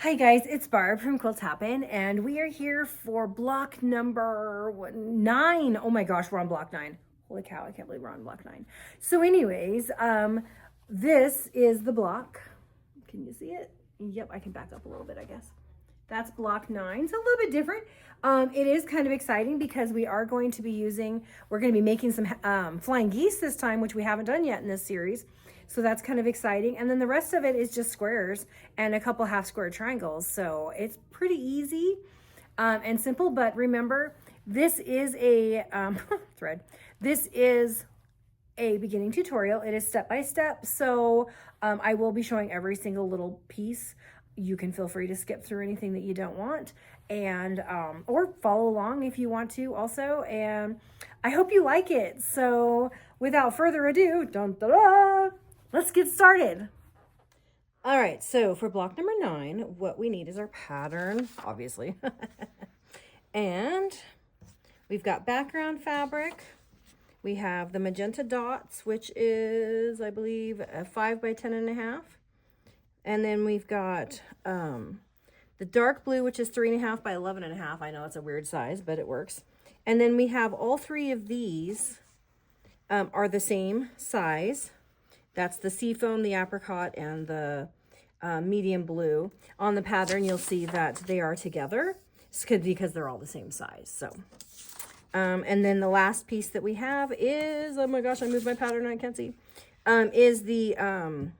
Hi guys, it's Barb from Quilts Happen, and we are here for block number 9. Oh my gosh, we're on block 9. Holy cow, I can't believe we're on block 9. So anyways, this is the block. Can you see it? Yep, I can back up a little bit, I guess. That's block 9. It's a little bit different. It is kind of exciting because we're going to be making some flying geese this time, which we haven't done yet in this series. So that's kind of exciting. And then the rest of it is just squares and a couple half square triangles. So it's pretty easy and simple. But remember, this is a thread. This is a beginning tutorial. It is step by step. So I will be showing every single little piece. You can feel free to skip through anything that you don't want and or follow along if you want to also. And I hope you like it. So without further ado, let's get started. All right, so for block number 9, what we need is our pattern, obviously. And we've got background fabric. We have the magenta dots, which is, I believe, a 5 by 10.5. And then we've got the dark blue, which is 3.5 by 11.5. I know it's a weird size, but it works. And then we have all 3 of these are the same size. That's the seafoam, the apricot, and the medium blue. On the pattern, you'll see that they are together because they're all the same size. So, and then the last piece that we have is, oh my gosh, I moved my pattern, I can't see, is the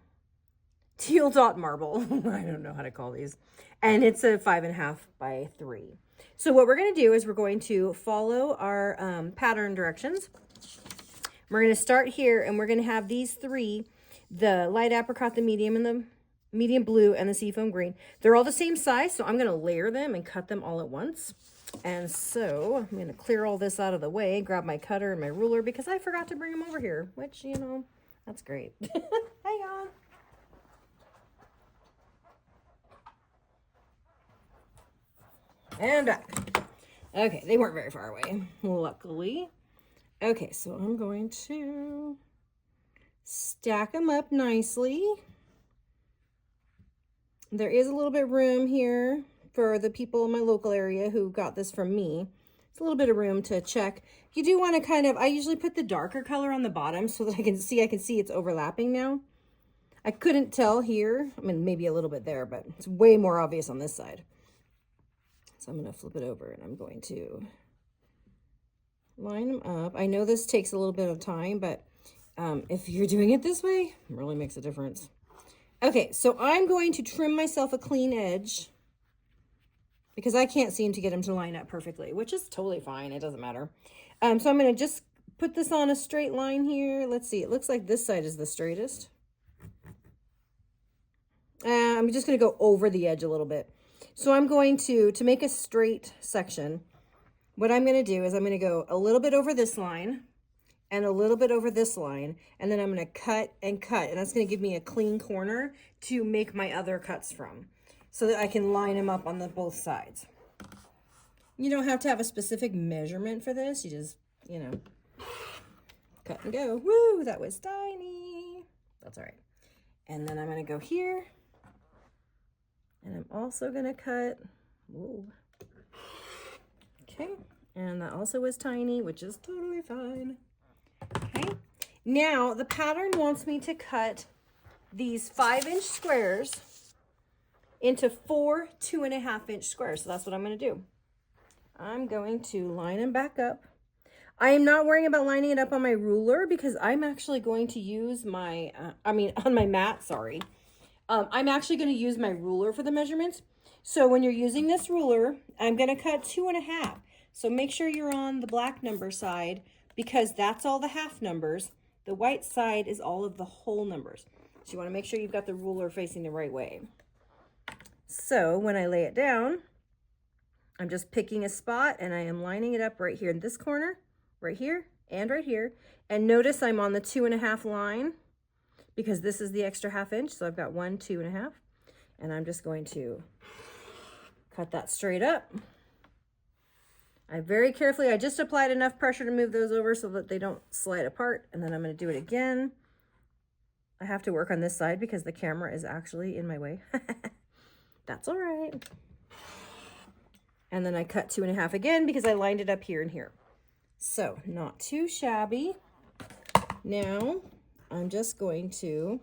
teal dot marble. I don't know how to call these. And it's a 5.5 by 3. So what we're going to do is we're going to follow our pattern directions. We're going to start here, and we're going to have these 3, the light apricot, the medium, and the medium blue, and the seafoam green. They're all the same size, so I'm going to layer them and cut them all at once. And so I'm going to clear all this out of the way, grab my cutter and my ruler, because I forgot to bring them over here, which, you know, that's great. Hang on. And back. Okay, they weren't very far away, luckily. Okay, so I'm going to stack them up nicely. There is a little bit of room here for the people in my local area who got this from me. It's a little bit of room to check. You do want to kind of, I usually put the darker color on the bottom so that I can see it's overlapping now. I couldn't tell here. I mean, maybe a little bit there, but it's way more obvious on this side. So I'm going to flip it over and I'm going to line them up. I know this takes a little bit of time, but if you're doing it this way, it really makes a difference. Okay, so I'm going to trim myself a clean edge because I can't seem to get them to line up perfectly, which is totally fine. It doesn't matter. So I'm going to just put this on a straight line here. Let's see. It looks like this side is the straightest. I'm just going to go over the edge a little bit. So I'm going to make a straight section, what I'm going to do is I'm going to go a little bit over this line and a little bit over this line, and then I'm going to cut and cut, and that's going to give me a clean corner to make my other cuts from so that I can line them up on both sides. You don't have to have a specific measurement for this. You just, you know, cut and go. Woo, that was tiny. That's all right. And then I'm going to go here, and I'm also going to cut. Whoa. Okay, and that also is tiny, which is totally fine. Okay, now the pattern wants me to cut these 5-inch squares into 4 2.5-inch squares. So that's what I'm going to do. I'm going to line them back up. I am not worrying about lining it up on my ruler because I'm actually going to use my, on my mat, sorry. I'm actually going to use my ruler for the measurements. So when you're using this ruler, I'm going to cut 2.5. So make sure you're on the black number side because that's all the half numbers. The white side is all of the whole numbers. So you want to make sure you've got the ruler facing the right way. So when I lay it down, I'm just picking a spot and I am lining it up right here in this corner, right here, and right here. And notice I'm on the 2.5 line because this is the extra 1/2 inch. So I've got 1, 2.5, and I'm just going to cut that straight up. I very carefully, I just applied enough pressure to move those over so that they don't slide apart. And then I'm going to do it again. I have to work on this side because the camera is actually in my way. That's all right. And then I cut 2.5 again because I lined it up here and here. So not too shabby. Now I'm just going to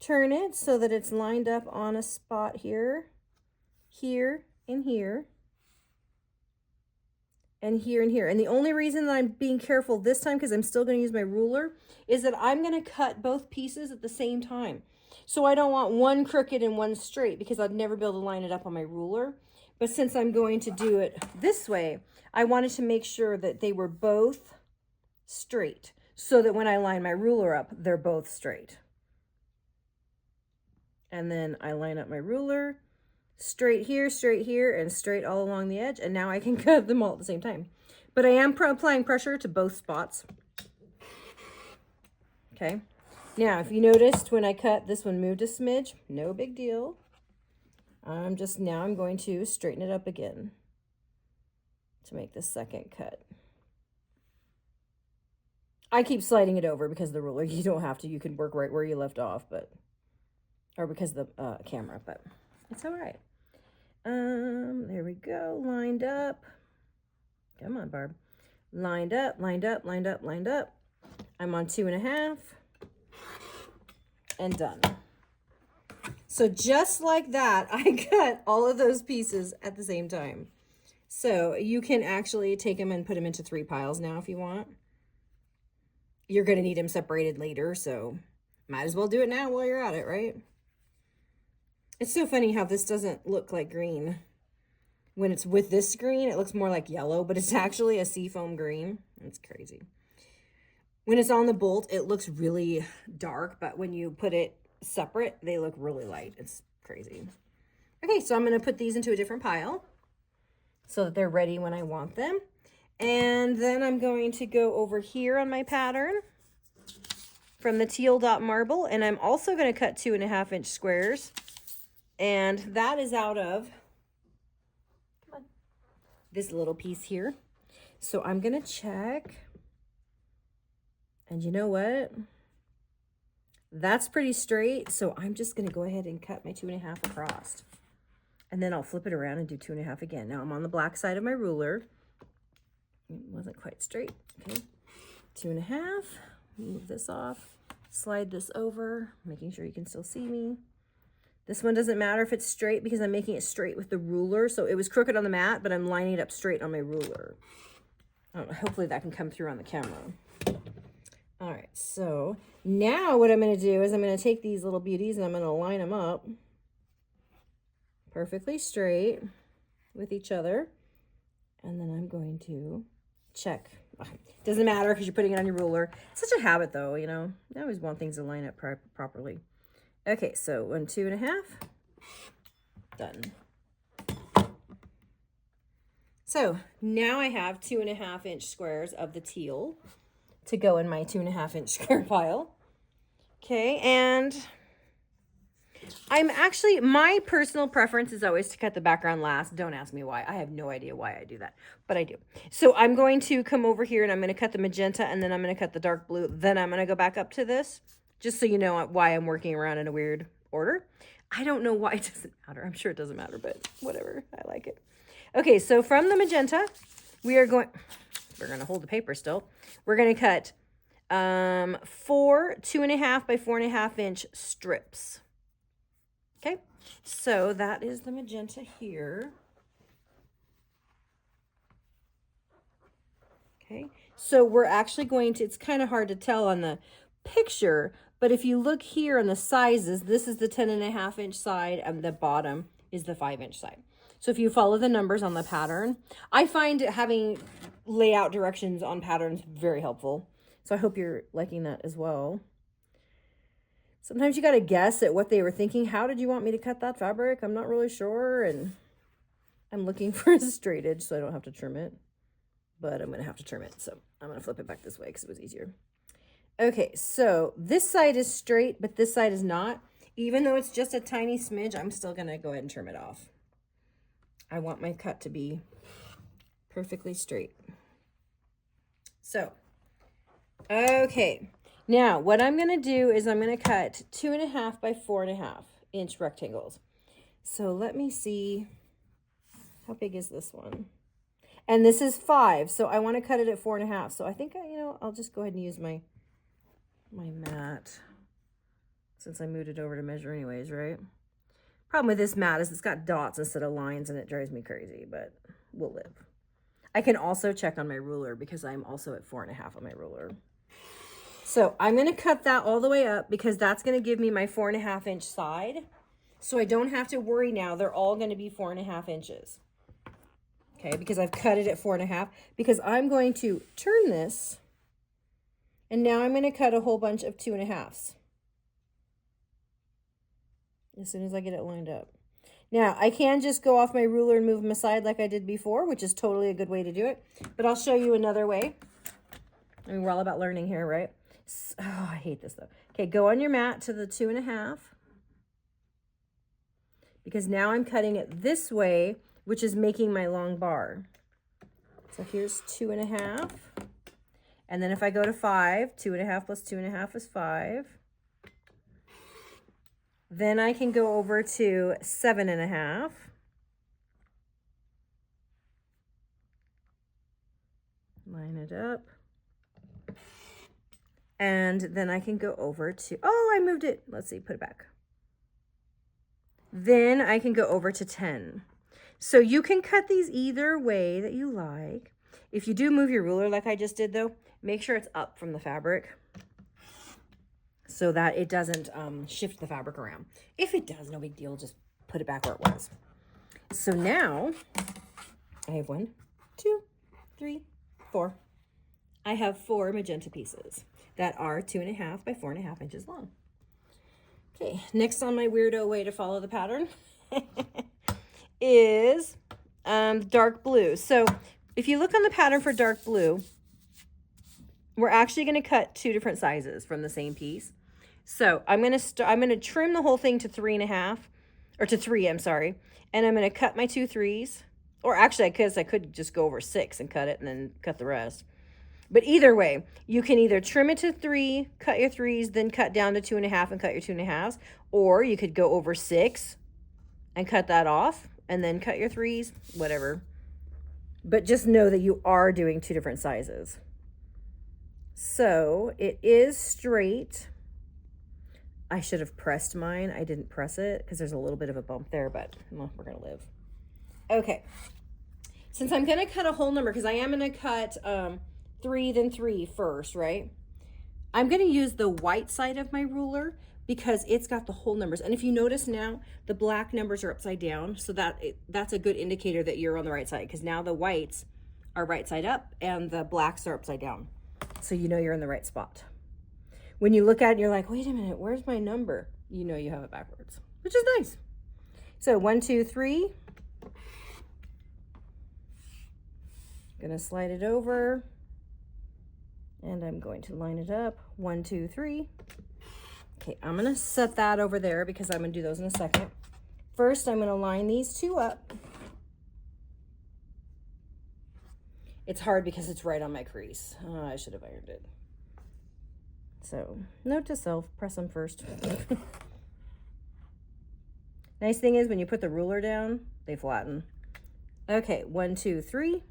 turn it so that it's lined up on a spot here, here, and here, and here and here. And the only reason that I'm being careful this time, because I'm still going to use my ruler, is that I'm going to cut both pieces at the same time. So I don't want one crooked and one straight, because I'd never be able to line it up on my ruler. But since I'm going to do it this way, I wanted to make sure that they were both straight, so that when I line my ruler up, they're both straight. And then I line up my ruler, straight here, and straight all along the edge. And now I can cut them all at the same time. But I am applying pressure to both spots. Okay. Now, if you noticed when I cut, this one moved a smidge. No big deal. I'm going to straighten it up again to make the second cut. I keep sliding it over because of the ruler. You don't have to. You can work right where you left off, or because of the camera, but it's all right. There we go. Lined up. Come on, Barb. Lined up, lined up, lined up, lined up. I'm on 2.5 and done. So just like that, I cut all of those pieces at the same time. So you can actually take them and put them into 3 piles now if you want. You're going to need them separated later, so might as well do it now while you're at it, right? It's so funny how this doesn't look like green. When it's with this green, it looks more like yellow, but it's actually a seafoam green. It's crazy. When it's on the bolt, it looks really dark, but when you put it separate, they look really light. It's crazy. Okay, so I'm going to put these into a different pile so that they're ready when I want them. And then I'm going to go over here on my pattern from the teal dot marble, and I'm also going to cut 2.5-inch squares. And that is out of this little piece here. So I'm going to check. And you know what? That's pretty straight. So I'm just going to go ahead and cut my 2.5 across. And then I'll flip it around and do 2.5 again. Now I'm on the black side of my ruler. It wasn't quite straight. Okay. 2.5. Move this off. Slide this over, making sure you can still see me. This one doesn't matter if it's straight because I'm making it straight with the ruler. So it was crooked on the mat, but I'm lining it up straight on my ruler. I don't know, hopefully that can come through on the camera. All right, so now what I'm going to do is I'm going to take these little beauties and I'm going to line them up perfectly straight with each other. And then I'm going to check. Doesn't matter because you're putting it on your ruler. It's such a habit though, you know. I always want things to line up properly. Okay, so 1, 2.5, done. So now I have 2.5-inch squares of the teal to go in my 2.5-inch square pile. Okay, and my personal preference is always to cut the background last. Don't ask me why. I have no idea why I do that, but I do. So I'm going to come over here and I'm going to cut the magenta and then I'm going to cut the dark blue. Then I'm going to go back up to this. Just so you know why I'm working around in a weird order. I don't know why. It doesn't matter. I'm sure it doesn't matter, but whatever. I like it. Okay, so from the magenta, we're going to hold the paper still. We're going to cut 4 2.5 by 4.5-inch strips. Okay, so that is the magenta here. Okay, so we're actually going to, it's kind of hard to tell on the picture, but if you look here on the sizes, this is the 10.5-inch side and the bottom is the 5-inch side. So if you follow the numbers on the pattern, I find having layout directions on patterns very helpful. So I hope you're liking that as well. Sometimes you got to guess at what they were thinking. How did you want me to cut that fabric? I'm not really sure. And I'm looking for a straight edge so I don't have to trim it. But I'm going to have to trim it. So I'm going to flip it back this way because it was easier. Okay, so this side is straight, but this side is not. Even though it's just a tiny smidge, I'm still going to go ahead and trim it off. I want my cut to be perfectly straight. So, okay. Now, what I'm going to do is I'm going to cut 2.5 by 4.5. inch rectangles. So let me see, how big is this one? And this is 5, so I want to cut it at 4.5. So I think, I'll just go ahead and use my mat, since I moved it over to measure anyways, right? Problem with this mat is it's got dots instead of lines, and it drives me crazy, but we'll live. I can also check on my ruler because I'm also at 4.5 on my ruler. So I'm going to cut that all the way up because that's going to give me my 4.5 inch side. So I don't have to worry now. They're all going to be 4.5 inches. Okay, because I've cut it at 4.5, because I'm going to turn this, and now I'm going to cut a whole bunch of 2.5s. As soon as I get it lined up. Now, I can just go off my ruler and move them aside like I did before, which is totally a good way to do it. But I'll show you another way. I mean, we're all about learning here, right? Oh, I hate this though. Okay, go on your mat to the 2.5. Because now I'm cutting it this way, which is making my long bar. So here's 2.5. And then if I go to 5, 2.5 plus 2.5 is 5. Then I can go over to 7.5. Line it up. And then I can go over to, oh, I moved it. Let's see, put it back. Then I can go over to 10. So you can cut these either way that you like. If you do move your ruler like I just did though, make sure it's up from the fabric so that it doesn't shift the fabric around. If it does, no big deal, just put it back where it was. So now I have 1, 2, 3, 4. I have 4 magenta pieces that are 2.5 by 4.5 inches long. Okay, next on my weirdo way to follow the pattern is dark blue. So if you look on the pattern for dark blue, we're actually going to cut 2 different sizes from the same piece. So I'm going to trim the whole thing to 3.5, or to 3, I'm sorry. And I'm going to cut my 2 3s, or actually I could just go over 6 and cut it and then cut the rest. But either way, you can either trim it to 3, cut your 3s, then cut down to 2.5 and cut your 2.5s, or you could go over 6 and cut that off and then cut your 3s, whatever. But just know that you are doing 2 different sizes. So it is straight. I should have pressed mine. I didn't press it because there's a little bit of a bump there, but well, we're going to live. Okay. Since I'm going to cut a whole number, because I am going to cut 3, then 3 first, right? I'm going to use the white side of my ruler because it's got the whole numbers. And if you notice now, the black numbers are upside down. So that's a good indicator that you're on the right side, because now the whites are right side up and the blacks are upside down. So you know you're in the right spot. When you look at it and you're like, wait a minute, where's my number? You know you have it backwards, which is nice. So 1, 2, 3. Gonna slide it over. And I'm going to line it up. 1, 2, 3. Okay, I'm going to set that over there because I'm going to do those in a second. First, I'm going to line these 2 up. It's hard because it's right on my crease. Oh, I should have ironed it. So, note to self, press them first. Nice thing is when you put the ruler down, they flatten. Okay, 1, 2, 3.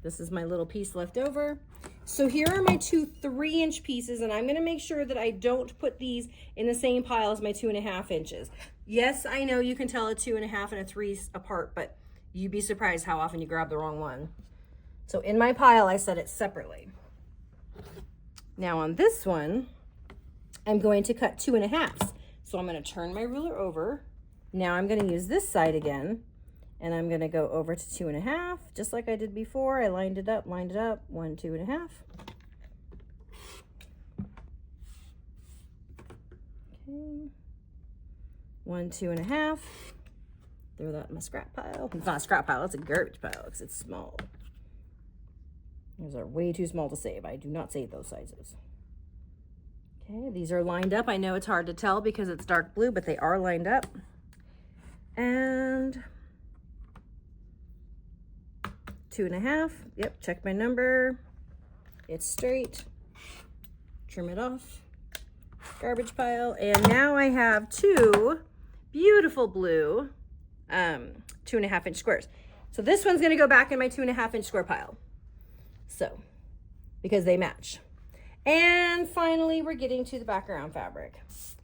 This is my little piece left over. So here are my 2 3-inch pieces, and I'm going to make sure that I don't put these in the same pile as my 2.5 inches. Yes, I know you can tell a 2.5 and a 3 apart, but you'd be surprised how often you grab the wrong one. So in my pile, I set it separately. Now on this one, I'm going to cut 2.5s. So I'm going to turn my ruler over. Now I'm going to use this side again. And I'm going to go over to 2.5, just like I did before. I lined it up, 1, 2.5. Okay. 1, 2.5. Throw that in my scrap pile. It's not a scrap pile, it's a garbage pile because it's small. Those are way too small to save. I do not save those sizes. Okay, these are lined up. I know it's hard to tell because it's dark blue, but they are lined up. And 2.5. Yep, check my number. It's straight. Trim it off. garbage pile. And now I have two beautiful blue 2.5 inch squares. So this one's gonna go back in my 2.5 inch square pile. So, because they match. And finally, we're getting to the background fabric,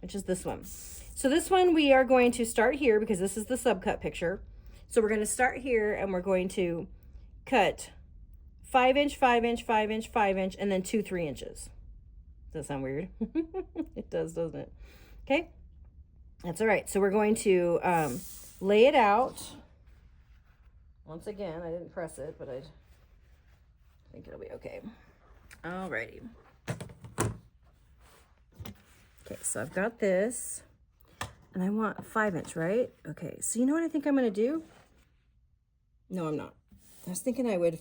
which is this one. So this one we are going to start here because this is the subcut picture. So we're gonna start here and we're going to cut 5 inch, 5 inch, 5 inch, 5 inch, and then 2 3 inches. Does that sound weird? It does, doesn't it? Okay, that's all right. So we're going to lay it out. Once again, I didn't press it, but I think it'll be okay. Alrighty. Okay, so I've got this, and I want a 5 inch, right? Okay, so you know what I think I'm gonna do? No, I'm not. I was thinking I would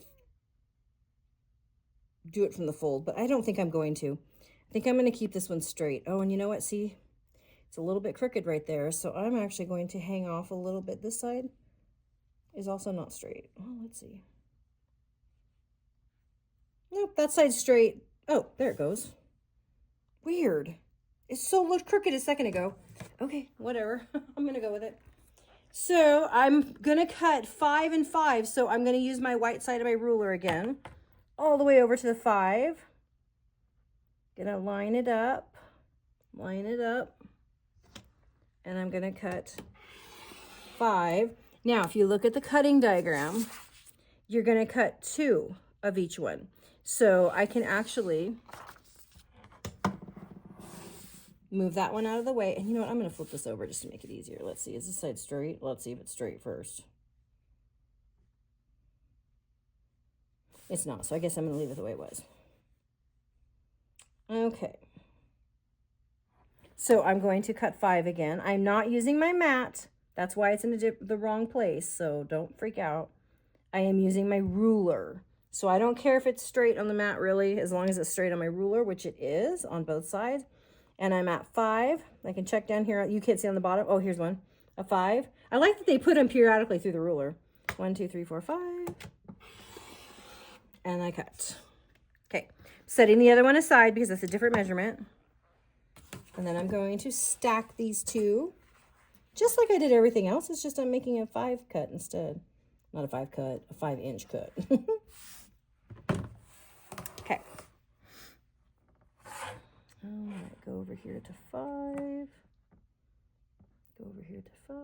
do it from the fold, but I don't think I'm going to. I think I'm gonna keep this one straight. Oh, and you know what? See, it's a little bit crooked right there, so I'm actually going to hang off a little bit. This side is also not straight. Oh, let's see. Nope, that side's straight. Oh, there it goes. Weird. It so looked crooked a second ago. Okay, whatever. I'm gonna go with it. So I'm gonna cut 5 and 5. So I'm gonna use my white side of my ruler again, all the way over to the 5. Gonna line it up, and I'm gonna cut 5. Now, if you look at the cutting diagram, you're gonna cut 2 of each one. So I can actually move that one out of the way. And you know what? I'm going to flip this over just to make it easier. Let's see. Is this side straight? Let's see if it's straight first. It's not. So I guess I'm going to leave it the way it was. Okay. So I'm going to cut 5 again. I'm not using my mat. That's why it's in the wrong place. So don't freak out. I am using my ruler. So I don't care if it's straight on the mat really, as long as it's straight on my ruler, which it is on both sides. And I'm at 5. I can check down here. You can't see on the bottom. Oh, here's one. A 5. I like that they put them periodically through the ruler. 1, 2, 3, 4, 5. And I cut. Okay. Setting the other one aside because that's a different measurement. And then I'm going to stack these two. Just like I did everything else. It's just I'm making a 5 cut instead. Not a 5 cut. A 5 inch cut. Okay. All right, go over here to 5. Go over here to 5.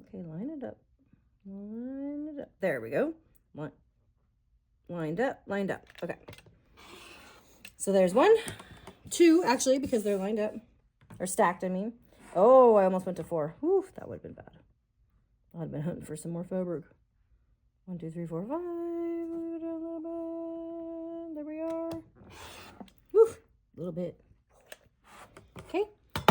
Okay, line it up. Line it up. There we go. Lined up, lined up. Okay. So there's 1, 2, actually, because they're lined up. Or stacked, I mean. Oh, I almost went to 4. Whew, that would have been bad. I'd have been hunting for some more fabric. 1, 2, 3, 4, 5. Move it down a little bit. There we are. Whew, a little bit. Okay,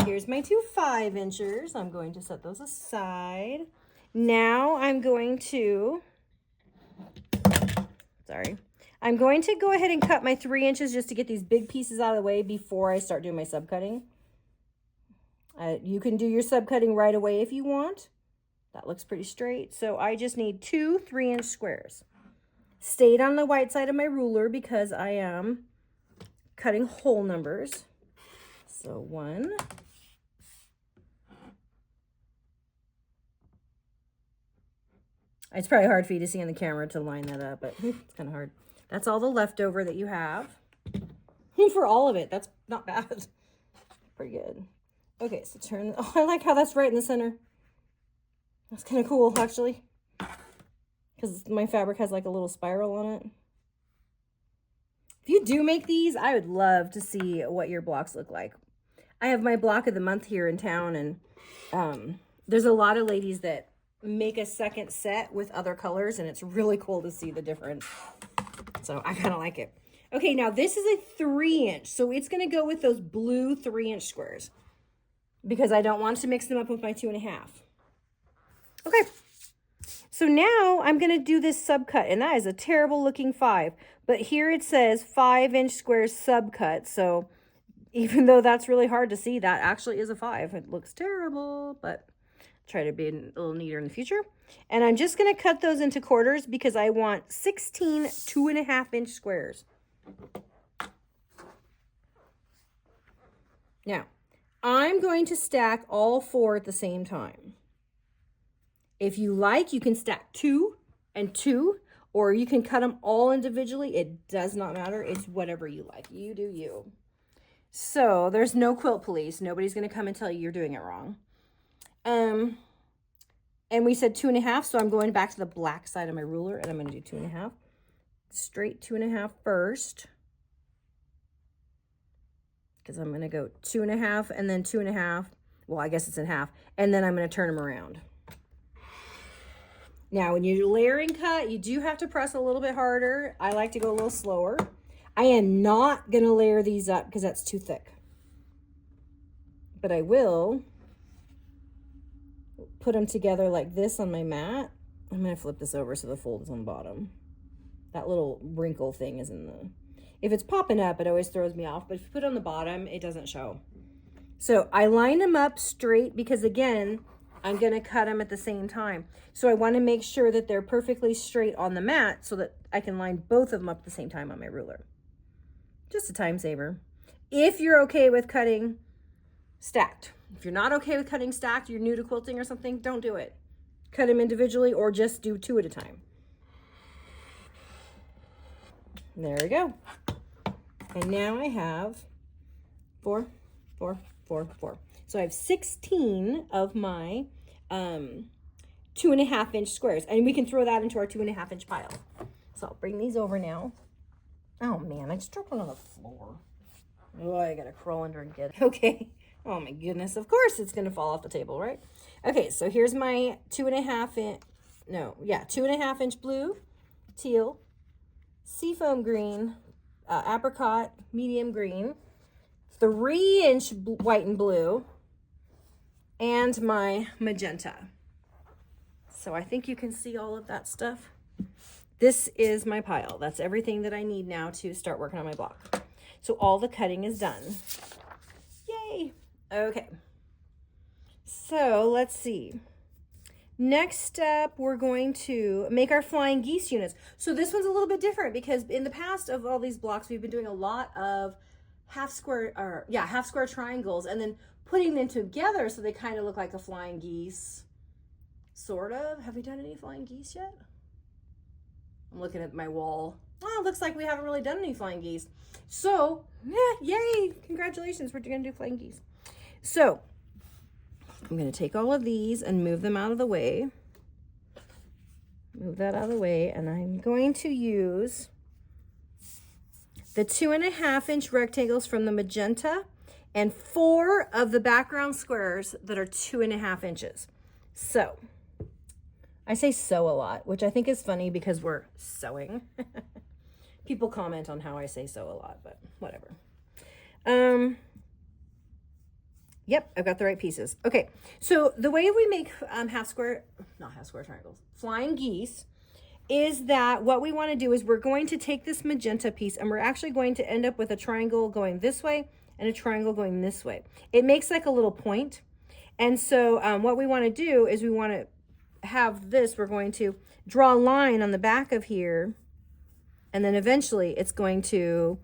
here's my 2 5 inchers. I'm going to set those aside. Now I'm going to, I'm going to go ahead and cut my 3 inches just to get these big pieces out of the way before I start doing my subcutting. You can do your subcutting right away if you want. That looks pretty straight. So I just need 2 3 inch squares. Stayed on the white side of my ruler because I am cutting whole numbers. So 1. It's probably hard for you to see on the camera to line that up, but it's kind of hard. That's all the leftover that you have. For all of it, that's not bad. Pretty good. Okay, so turn. Oh, I like how that's right in the center. That's kind of cool, actually. Because my fabric has like a little spiral on it. If you do make these, I would love to see what your blocks look like. I have my block of the month here in town, and there's a lot of ladies that make a second set with other colors, and it's really cool to see the difference. So I kind of like it. Okay, now this is a 3 inch, so it's going to go with those blue 3 inch squares because I don't want to mix them up with my 2.5. Okay, so now I'm going to do this subcut, and that is a terrible looking 5, but here it says 5 inch squares subcut, so even though that's really hard to see, that actually is a 5. It looks terrible, but try to be a little neater in the future. And I'm just going to cut those into quarters because I want 16 2.5 inch squares. Now, I'm going to stack all 4 at the same time. If you like, you can stack 2 and 2, or you can cut them all individually. It does not matter. It's whatever you like. You do you. So there's no quilt police. Nobody's going to come and tell you you're doing it wrong. And we said 2.5, so I'm going back to the black side of my ruler, and I'm going to do 2.5. Straight 2.5 first. Because I'm going to go 2.5 and then 2.5. Well, I guess it's in half. And then I'm going to turn them around. Now, when you're layering cut, you do have to press a little bit harder. I like to go a little slower. I am not going to layer these up because that's too thick. But I will put them together like this on my mat. I'm going to flip this over so the fold is on the bottom. That little wrinkle thing is in the... If it's popping up, it always throws me off. But if you put it on the bottom, it doesn't show. So I line them up straight because, again, I'm going to cut them at the same time. So I want to make sure that they're perfectly straight on the mat so that I can line both of them up at the same time on my ruler. Just a time saver. If you're okay with cutting stacked. If you're not okay with cutting stacked, you're new to quilting or something, don't do it. Cut them individually or just do 2 at a time. There we go. And now I have 4, 4, 4, 4. So I have 16 of my 2.5 inch squares, and we can throw that into our 2.5 inch pile. So I'll bring these over now. Oh man, I just dropped one on the floor. Oh, I gotta crawl under and get it. Okay. Oh my goodness. Of course it's gonna fall off the table, right? Okay, so here's my 2.5 inch blue, teal, seafoam green, apricot, medium green, 3 inch white and blue, and my magenta. So I think you can see all of that stuff. This is my pile. That's everything that I need now to start working on my block. So all the cutting is done. Yay! Okay. So let's see. Next up, we're going to make our flying geese units. So this one's a little bit different because in the past of all these blocks, we've been doing a lot of half square triangles and then putting them together so they kind of look like a flying geese. Sort of. Have we done any flying geese yet? I'm looking at my wall. Oh, it looks like we haven't really done any flying geese. So, yeah, yay, congratulations, we're gonna do flying geese. So, I'm gonna take all of these and move them out of the way. Move that out of the way, and I'm going to use the 2.5 inch rectangles from the magenta and 4 of the background squares that are 2.5 inches. So, I say sew a lot, which I think is funny because we're sewing. People comment on how I say sew a lot, but whatever. Yep, I've got the right pieces. Okay, so the way we make flying geese is that what we want to do is we're going to take this magenta piece and we're actually going to end up with a triangle going this way and a triangle going this way. It makes like a little point. And so what we want to do is we want to have this, we're going to draw a line on the back of here, and then eventually it's going to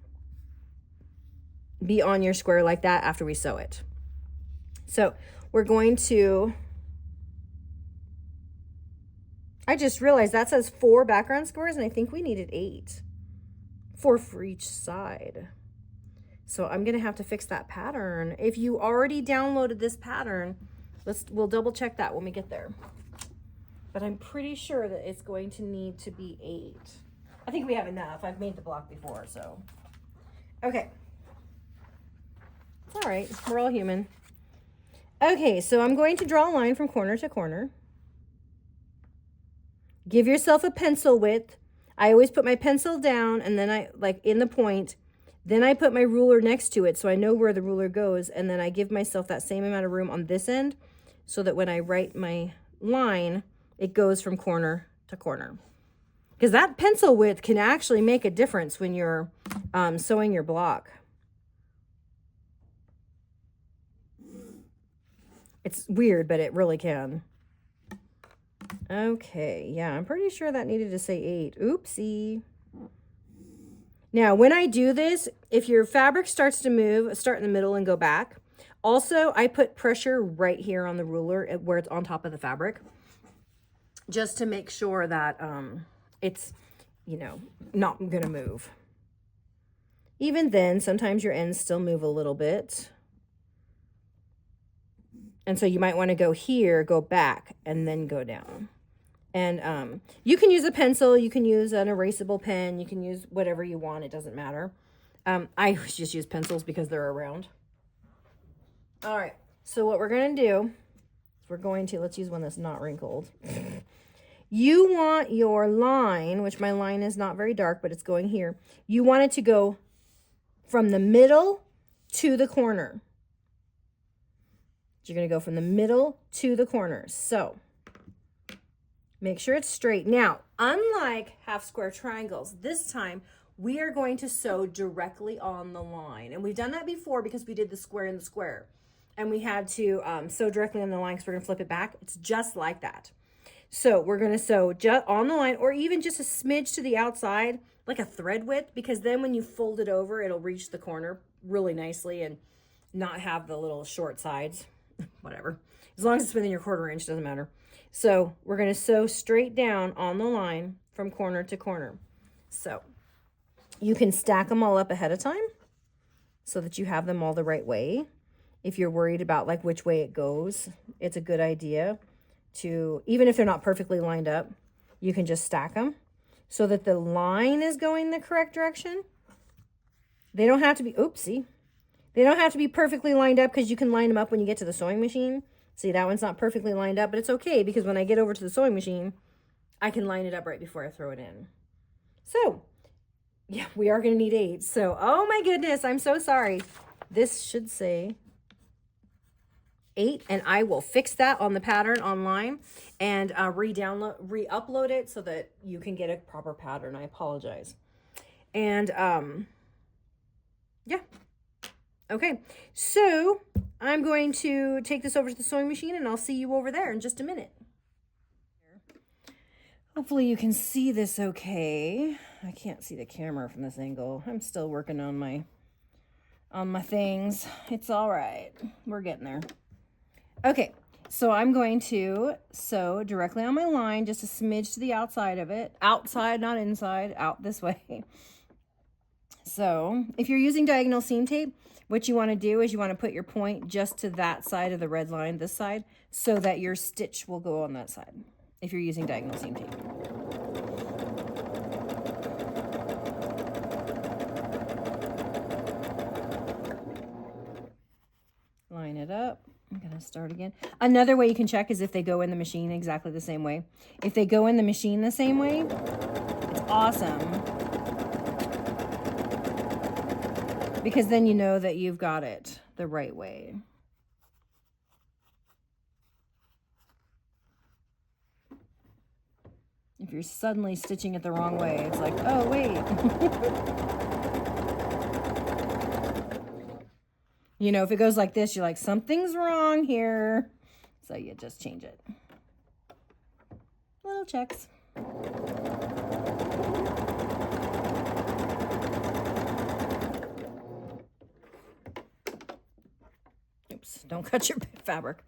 be on your square like that after we sew it. So we're going to, I just realized that says 4 background squares and I think we needed 8. 4 for each side. So I'm gonna have to fix that pattern. If you already downloaded this pattern, we'll double check that when we get there. But I'm pretty sure that it's going to need to be 8. I think we have enough. I've made the block before, so. Okay. It's all right. We're all human. Okay, so I'm going to draw a line from corner to corner. Give yourself a pencil width. I always put my pencil down and then I, like in the point, then I put my ruler next to it so I know where the ruler goes, and then I give myself that same amount of room on this end so that when I write my line, it goes from corner to corner. Because that pencil width can actually make a difference when you're sewing your block. It's weird, but it really can. Okay, yeah, I'm pretty sure that needed to say 8. Oopsie. Now, when I do this, if your fabric starts to move, start in the middle and go back, Also, I put pressure right here on the ruler where it's on top of the fabric, just to make sure that it's, you know, not gonna move. Even then, sometimes your ends still move a little bit. And so you might want to go here, go back, and then go down. And you can use a pencil, you can use an erasable pen, you can use whatever you want, it doesn't matter. I just use pencils because they're around. All right, so what we're going to do, let's use one that's not wrinkled. You want your line, which my line is not very dark, but it's going here. You want it to go from the middle to the corner. You're going to go from the middle to the corners. So make sure it's straight. Now, unlike half square triangles, this time we are going to sew directly on the line. And we've done that before because we did the square and the square. And we had to sew directly on the line because we're going to flip it back. It's just like that. So we're going to sew just on the line, or even just a smidge to the outside, like a thread width, because then when you fold it over, it'll reach the corner really nicely and not have the little short sides. Whatever. As long as it's within your 1/4 inch, doesn't matter. So we're going to sew straight down on the line from corner to corner. So you can stack them all up ahead of time so that you have them all the right way. If you're worried about like which way it goes, it's a good idea to, even if they're not perfectly lined up, you can just stack them so that the line is going the correct direction. They don't have to be, oopsie. They don't have to be perfectly lined up because you can line them up when you get to the sewing machine. See, that one's not perfectly lined up, but it's okay because when I get over to the sewing machine, I can line it up right before I throw it in. So, yeah, we are going to need 8. So, oh my goodness, I'm so sorry. This should say 8, and I will fix that on the pattern online and re-upload it so that you can get a proper pattern. I apologize. And, yeah. Okay, so I'm going to take this over to the sewing machine and I'll see you over there in just a minute. Hopefully you can see this okay. I can't see the camera from this angle. I'm still working on my things. It's all right. We're getting there. Okay, so I'm going to sew directly on my line, just a smidge to the outside of it. Outside, not inside, out this way. So if you're using diagonal seam tape, what you want to do is you want to put your point just to that side of the red line, this side, so that your stitch will go on that side if you're using diagonal seam tape. Line it up. I'm going to start again. Another way you can check is if they go in the machine exactly the same way. If they go in the machine the same way, it's awesome. Because then you know that you've got it the right way. If you're suddenly stitching it the wrong way, it's like, oh, wait. You know, if it goes like this, you're like, something's wrong here. So you just change it. Little checks. Oops, don't cut your fabric.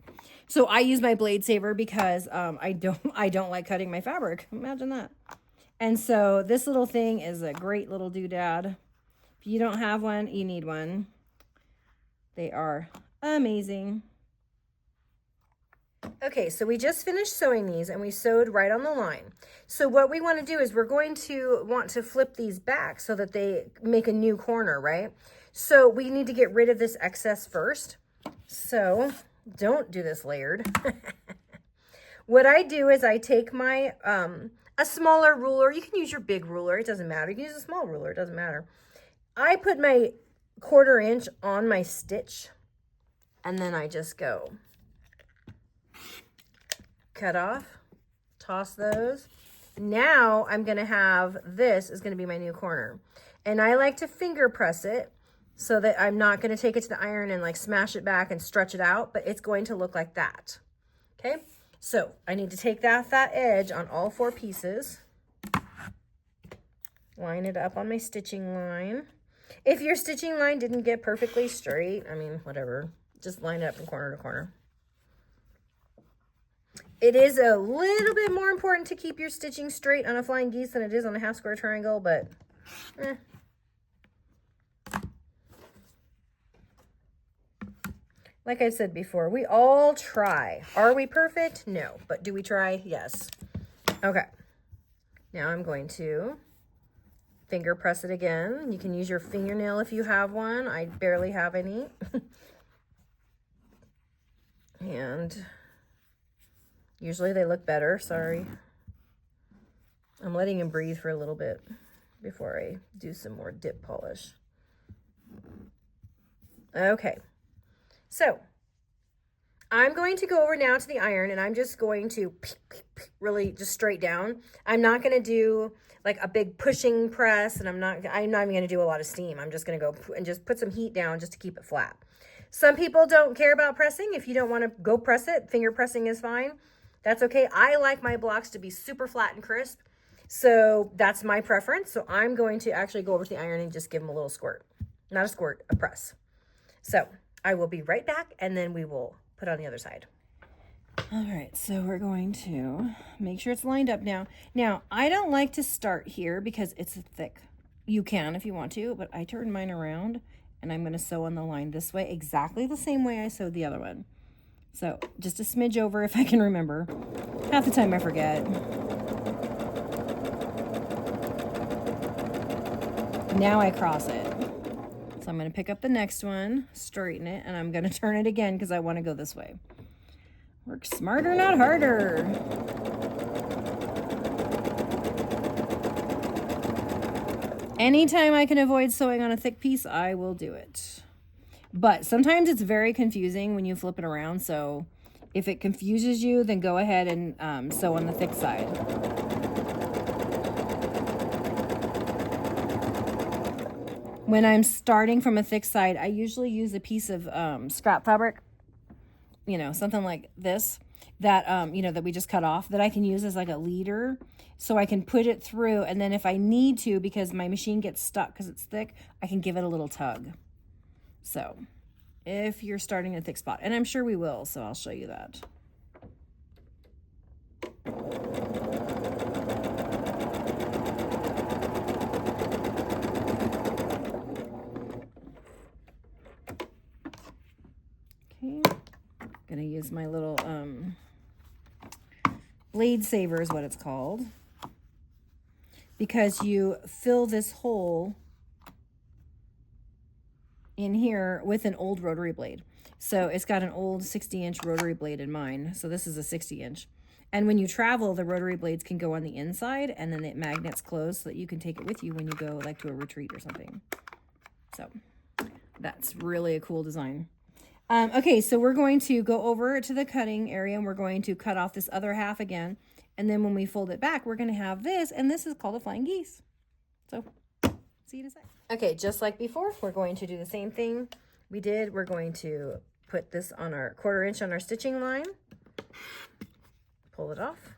So I use my blade saver because I don't like cutting my fabric. Imagine that. And so this little thing is a great little doodad. If you don't have one, you need one. They are amazing. Okay, so we just finished sewing these and we sewed right on the line. So what we want to do is we're going to want to flip these back so that they make a new corner, right? So we need to get rid of this excess first. So don't do this layered. What I do is I take my, a smaller ruler. You can use your big ruler. It doesn't matter. You can use a small ruler. It doesn't matter. I put my 1/4 inch on my stitch and then I just go cut off, toss those. Now I'm going to have, this is going to be my new corner. And I like to finger press it so that I'm not going to take it to the iron and like smash it back and stretch it out, but it's going to look like that. Okay, so I need to take that edge on all 4 pieces, line it up on my stitching line. If your stitching line didn't get perfectly straight, I mean, whatever, Just line it up from corner to corner. It is a little bit more important to keep your stitching straight on a flying geese than it is on a half square triangle, but like I've said before, we all try. Are we perfect? No. But do we try? Yes. Okay. Now I'm going to finger press it again. You can use your fingernail if you have one. I barely have any. And usually they look better. Sorry. I'm letting him breathe for a little bit before I do some more dip polish. Okay. So I'm going to go over now to the iron, and I'm just going to really just straight down. I'm not going to do like a big pushing press, and I'm not even going to do a lot of steam. I'm just going to go and just put some heat down just to keep it flat. Some people don't care about pressing. If you don't want to go press it, finger pressing is fine. That's okay. I like my blocks to be super flat and crisp. So that's my preference. So I'm going to actually go over to the iron and just give them a little squirt. Not a squirt, a press. So I will be right back, and then we will put on the other side. All right, so we're going to make sure it's lined up now. Now, I don't like to start here because it's thick. You can if you want to, but I turn mine around, and I'm going to sew on the line this way, exactly the same way I sewed the other one. So just a smidge over if I can remember. Half the time I forget. Now I cross it. So I'm going to pick up the next one, straighten it, and I'm going to turn it again because I want to go this way. Work smarter, not harder. Anytime I can avoid sewing on a thick piece, I will do it. But sometimes it's very confusing when you flip it around. So if it confuses you, then go ahead and sew on the thick side. When I'm starting from a thick side, I usually use a piece of scrap fabric, you know, something like this, that, you know, that we just cut off, that I can use as like a leader. So I can put it through, and then if I need to, because my machine gets stuck because it's thick, I can give it a little tug. So if you're starting a thick spot, and I'm sure we will, so I'll show you that. Okay, gonna use my little blade saver is what it's called, because you fill this hole in here with an old rotary blade. So it's got an old 60-inch rotary blade in mine. So this is a 60-inch. And when you travel, the rotary blades can go on the inside, and then it magnets closed so that you can take it with you when you go like to a retreat or something. So that's really a cool design. Okay, so we're going to go over to the cutting area, and we're going to cut off this other half again. And then when we fold it back, we're going to have this, and this is called a flying geese. So see you in a sec. Okay, just like before, we're going to do the same thing we did. We're going to put this on our 1/4 inch on our stitching line. Pull it off.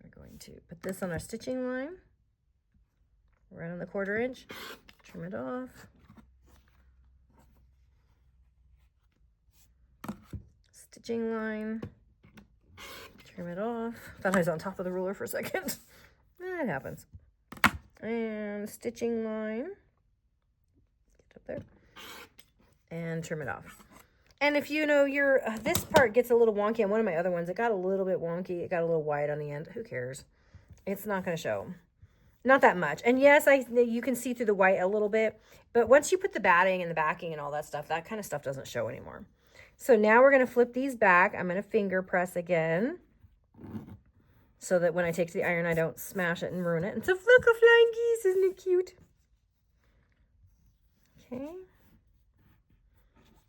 We're going to put this on our stitching line, right on the 1/4 inch. Trim it off. Stitching line. Trim it off. Thought I was on top of the ruler for a second. That happens. And stitching line. Get up there. And trim it off. And if you know this part gets a little wonky on one of my other ones, it got a little bit wonky. It got a little wide on the end. Who cares? It's not going to show. Not that much. And yes, you can see through the white a little bit. But once you put the batting and the backing and all that stuff, that kind of stuff doesn't show anymore. So now we're going to flip these back. I'm going to finger press again, so that when I take to the iron, I don't smash it and ruin it. And so look, a flying geese, isn't it cute? Okay.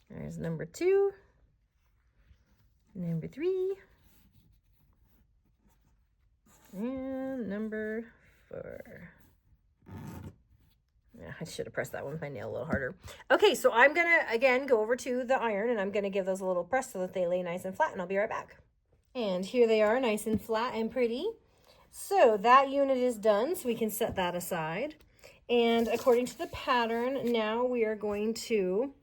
There's number 2, number 3, and number 4. Yeah, I should have pressed that one with my nail a little harder. Okay, so I'm going to, again, go over to the iron, and I'm going to give those a little press so that they lay nice and flat, and I'll be right back. And here they are, nice and flat and pretty. So that unit is done, so we can set that aside. And according to the pattern, now we are going to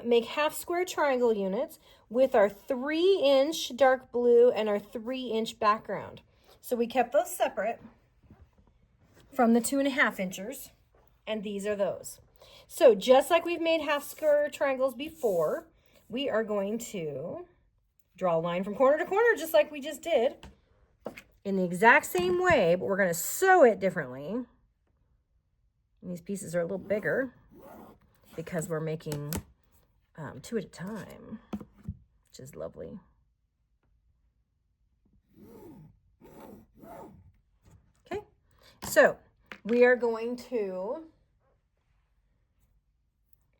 make half square triangle units with our 3-inch dark blue and our 3-inch background. So we kept those separate from the 2.5 inchers, and these are those. So just like we've made half square triangles before, we are going to draw a line from corner to corner just like we just did in the exact same way, but we're going to sew it differently. And these pieces are a little bigger because we're making 2 at a time, which is lovely. Okay, so we are going to,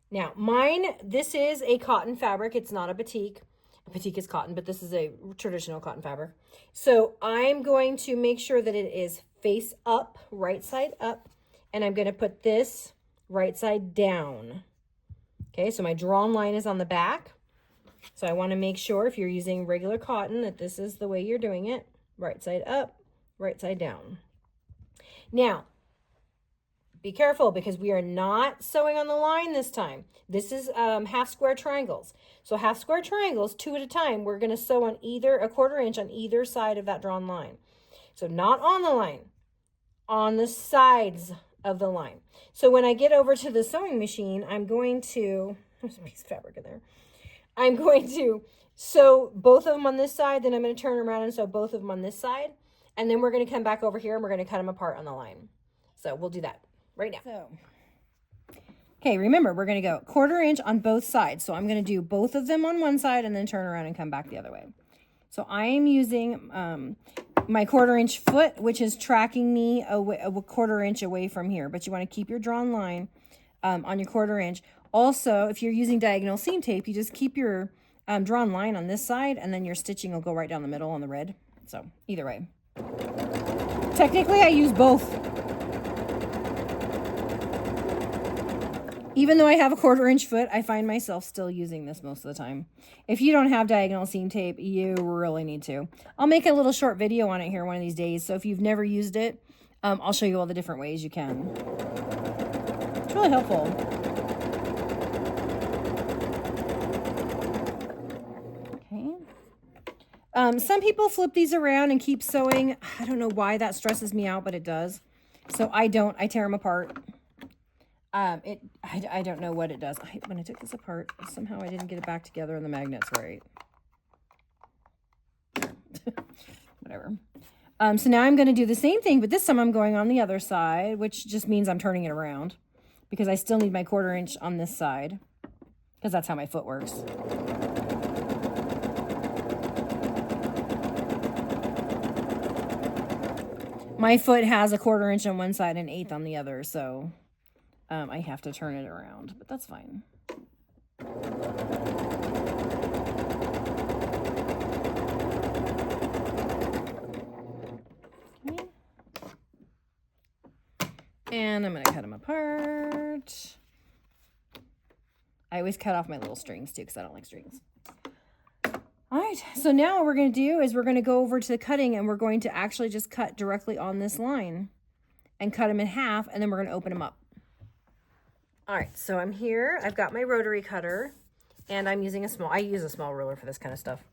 now mine, this is a cotton fabric. It's not a batik. A batik is cotton, but this is a traditional cotton fabric. So I'm going to make sure that it is face up, right side up, and I'm going to put this right side down. Okay, so my drawn line is on the back. So I want to make sure if you're using regular cotton that this is the way you're doing it. Right side up, right side down. Now, be careful because we are not sewing on the line this time. This is half square triangles. So half square triangles, 2 at a time, we're going to sew on either a 1/4 inch on either side of that drawn line. So not on the line, on the sides of the line. So when I get over to the sewing machine, I'm going to, there's a piece of fabric in there. I'm going to sew both of them on this side, then I'm going to turn around and sew both of them on this side. And then we're going to come back over here and we're going to cut them apart on the line. So we'll do that right now. So, okay, remember, we're going to go 1/4 inch on both sides. So I'm going to do both of them on one side and then turn around and come back the other way. So I am using my 1/4 inch foot, which is tracking me a 1/4 inch away from here. But you want to keep your drawn line on your 1/4 inch. Also, if you're using diagonal seam tape, you just keep your drawn line on this side, and then your stitching will go right down the middle on the red. So either way. Technically, I use both. Even though I have a 1/4 inch foot, I find myself still using this most of the time. If you don't have diagonal seam tape, you really need to. I'll make a little short video on it here one of these days. So if you've never used it, I'll show you all the different ways you can. It's really helpful. Okay. Some people flip these around and keep sewing. I don't know why that stresses me out, but it does. So I don't. I tear them apart. I don't know what it does. When I took this apart, somehow I didn't get it back together and the magnets right. Whatever. So now I'm going to do the same thing, but this time I'm going on the other side, which just means I'm turning it around because I still need my 1/4 inch on this side because that's how my foot works. My foot has a 1/4 inch on one side and 1/8 on the other, so I have to turn it around, but that's fine. Okay. And I'm going to cut them apart. I always cut off my little strings too because I don't like strings. All right, so now what we're going to do is we're going to go over to the cutting and we're going to actually just cut directly on this line and cut them in half, and then we're going to open them up. All right, so I'm here. I've got my rotary cutter, and I'm using I use a small ruler for this kind of stuff.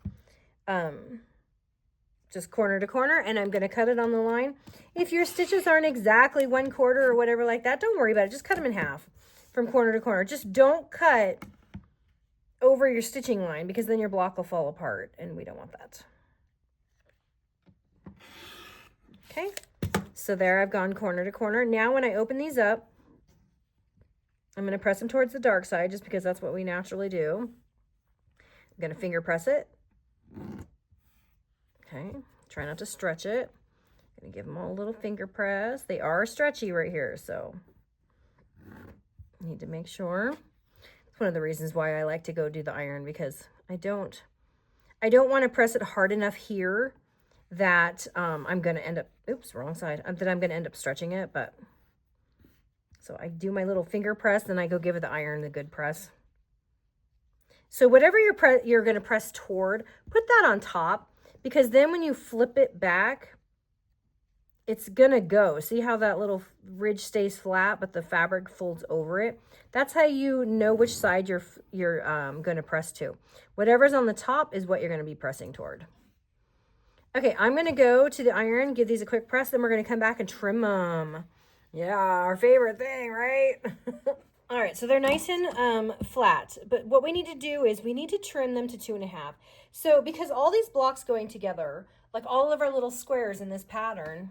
Just corner to corner, and I'm going to cut it on the line. If your stitches aren't exactly 1/4 or whatever like that, don't worry about it. Just cut them in half from corner to corner. Just don't cut over your stitching line because then your block will fall apart, and we don't want that. Okay, so there I've gone corner to corner. Now when I open these up, I'm going to press them towards the dark side just because that's what we naturally do. I'm going to finger press it. Okay, try not to stretch it. I'm going to give them all a little finger press. They are stretchy right here, so I need to make sure. It's one of the reasons why I like to go do the iron because I don't want to press it hard enough here that I'm going to end up, oops, wrong side, that I'm going to end up stretching it, but so I do my little finger press, then I go give it the iron, the good press. So whatever you're going to press toward, put that on top, because then when you flip it back, it's gonna go. See how that little ridge stays flat, but the fabric folds over it? That's how you know which side you're gonna press to. Whatever's on the top is what you're gonna be pressing toward. Okay, I'm gonna go to the iron, give these a quick press, then we're gonna come back and trim them. Yeah, our favorite thing, right? All right, so they're nice and flat, but what we need to do is we need to trim them to 2.5. So because all these blocks going together, like all of our little squares in this pattern,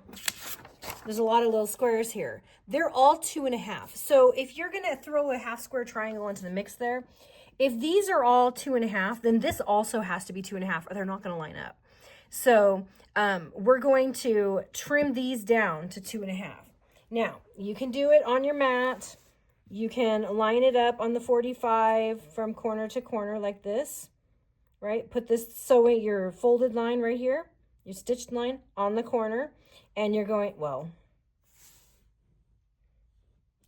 there's a lot of little squares here. They're all 2.5. So if you're gonna throw a half square triangle into the mix there, if these are all 2.5, then this also has to be 2.5 or they're not gonna line up. So we're going to trim these down to 2.5. Now, you can do it on your mat. You can line it up on the 45 from corner to corner like this, right? Put this sewing, your folded line right here, your stitched line on the corner, and you're going, well,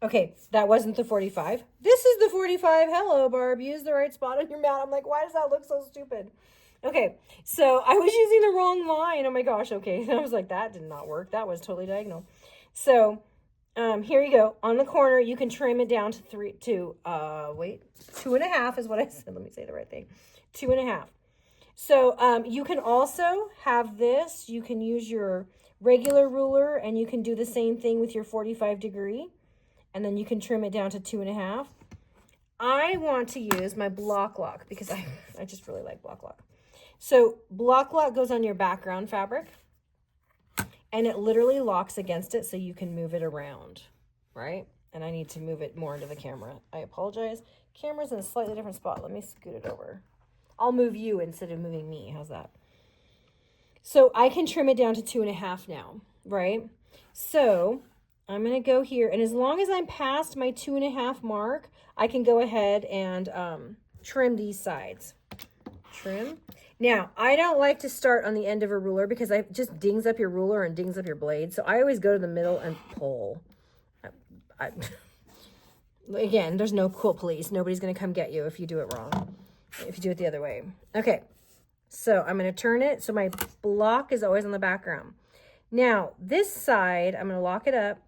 okay, that wasn't the 45. This is the 45. Hello, Barb. Use the right spot on your mat. I'm like, why does that look so stupid? Okay, so I was using the wrong line. Oh my gosh, okay. I was like, that did not work. That was totally diagonal. So here you go. On the corner, you can trim it down to 2.5 is what I said. Let me say the right thing. 2.5. So you can also have this. You can use your regular ruler and you can do the same thing with your 45 degree. And then you can trim it down to 2.5. I want to use my block lock because I just really like block lock. So block lock goes on your background fabric. And it literally locks against it so you can move it around, right? And I need to move it more into the camera. I apologize. Camera's in a slightly different spot. Let me scoot it over. I'll move you instead of moving me. How's that? So I can trim it down to 2.5 now, right? So I'm going to go here. And as long as I'm past my 2.5 mark, I can go ahead and trim these sides. Trim. Now, I don't like to start on the end of a ruler because it just dings up your ruler and dings up your blade. So I always go to the middle and pull. Again, there's no quilt police. Nobody's going to come get you if you do it wrong. If you do it the other way. Okay, so I'm going to turn it so my block is always on the background. Now, this side, I'm going to lock it up,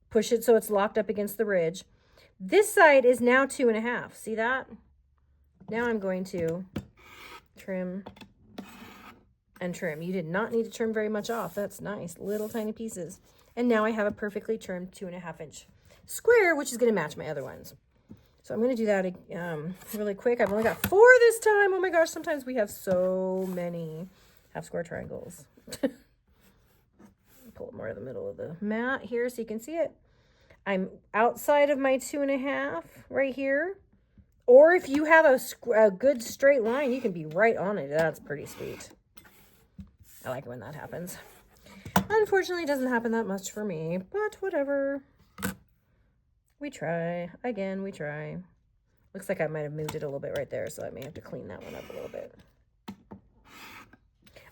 push it so it's locked up against the ridge. This side is now 2.5. See that? Now I'm going to trim and trim. You did not need to trim very much off. That's nice. Little tiny pieces. And now I have a perfectly trimmed 2.5 inch square, which is going to match my other ones. So I'm going to do that really quick. I've only got 4 this time. Oh my gosh, sometimes we have so many half square triangles. Pull it more to the middle of the mat here so you can see it. I'm outside of my 2.5 right here. Or if you have a good straight line, you can be right on it. That's pretty sweet. I like it when that happens. Unfortunately, it doesn't happen that much for me, but whatever. We try. Again, we try. Looks like I might have moved it a little bit right there, so I may have to clean that one up a little bit.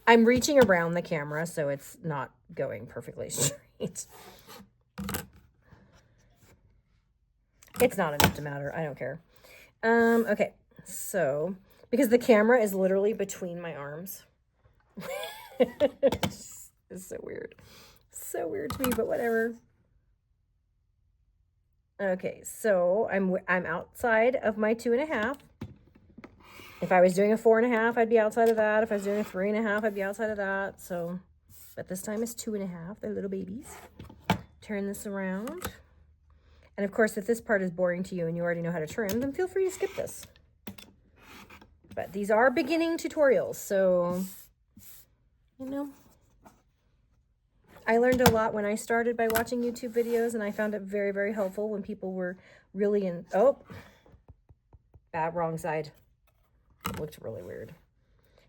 I'm reaching around the camera, so it's not going perfectly straight. It's not enough to matter. I don't care. Okay, so, because the camera is literally between my arms. It's so weird. So weird to me, but whatever. Okay, so I'm outside of my 2.5. If I was doing a 4.5, I'd be outside of that. If I was doing a 3.5, I'd be outside of that. So, but this time it's 2.5. They're little babies. Turn this around. And of course, if this part is boring to you and you already know how to trim, then feel free to skip this. But these are beginning tutorials, so, you know. I learned a lot when I started by watching YouTube videos, and I found it very, very helpful when people were really wrong side. It looked really weird.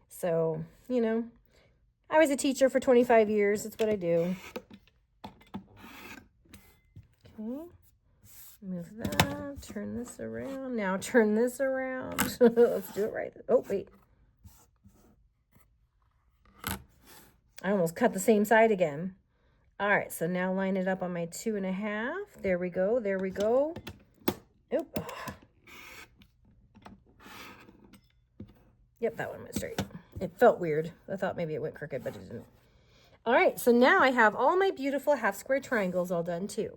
So, you know, I was a teacher for 25 years. That's what I do. Okay. Move that, turn this around. Now turn this around. Let's do it right. Oh, wait. I almost cut the same side again. All right, so now line it up on my 2.5. There we go, there we go. Oop. Yep, that one went straight. It felt weird. I thought maybe it went crooked, but it didn't. All right, so now I have all my beautiful half square triangles all done too.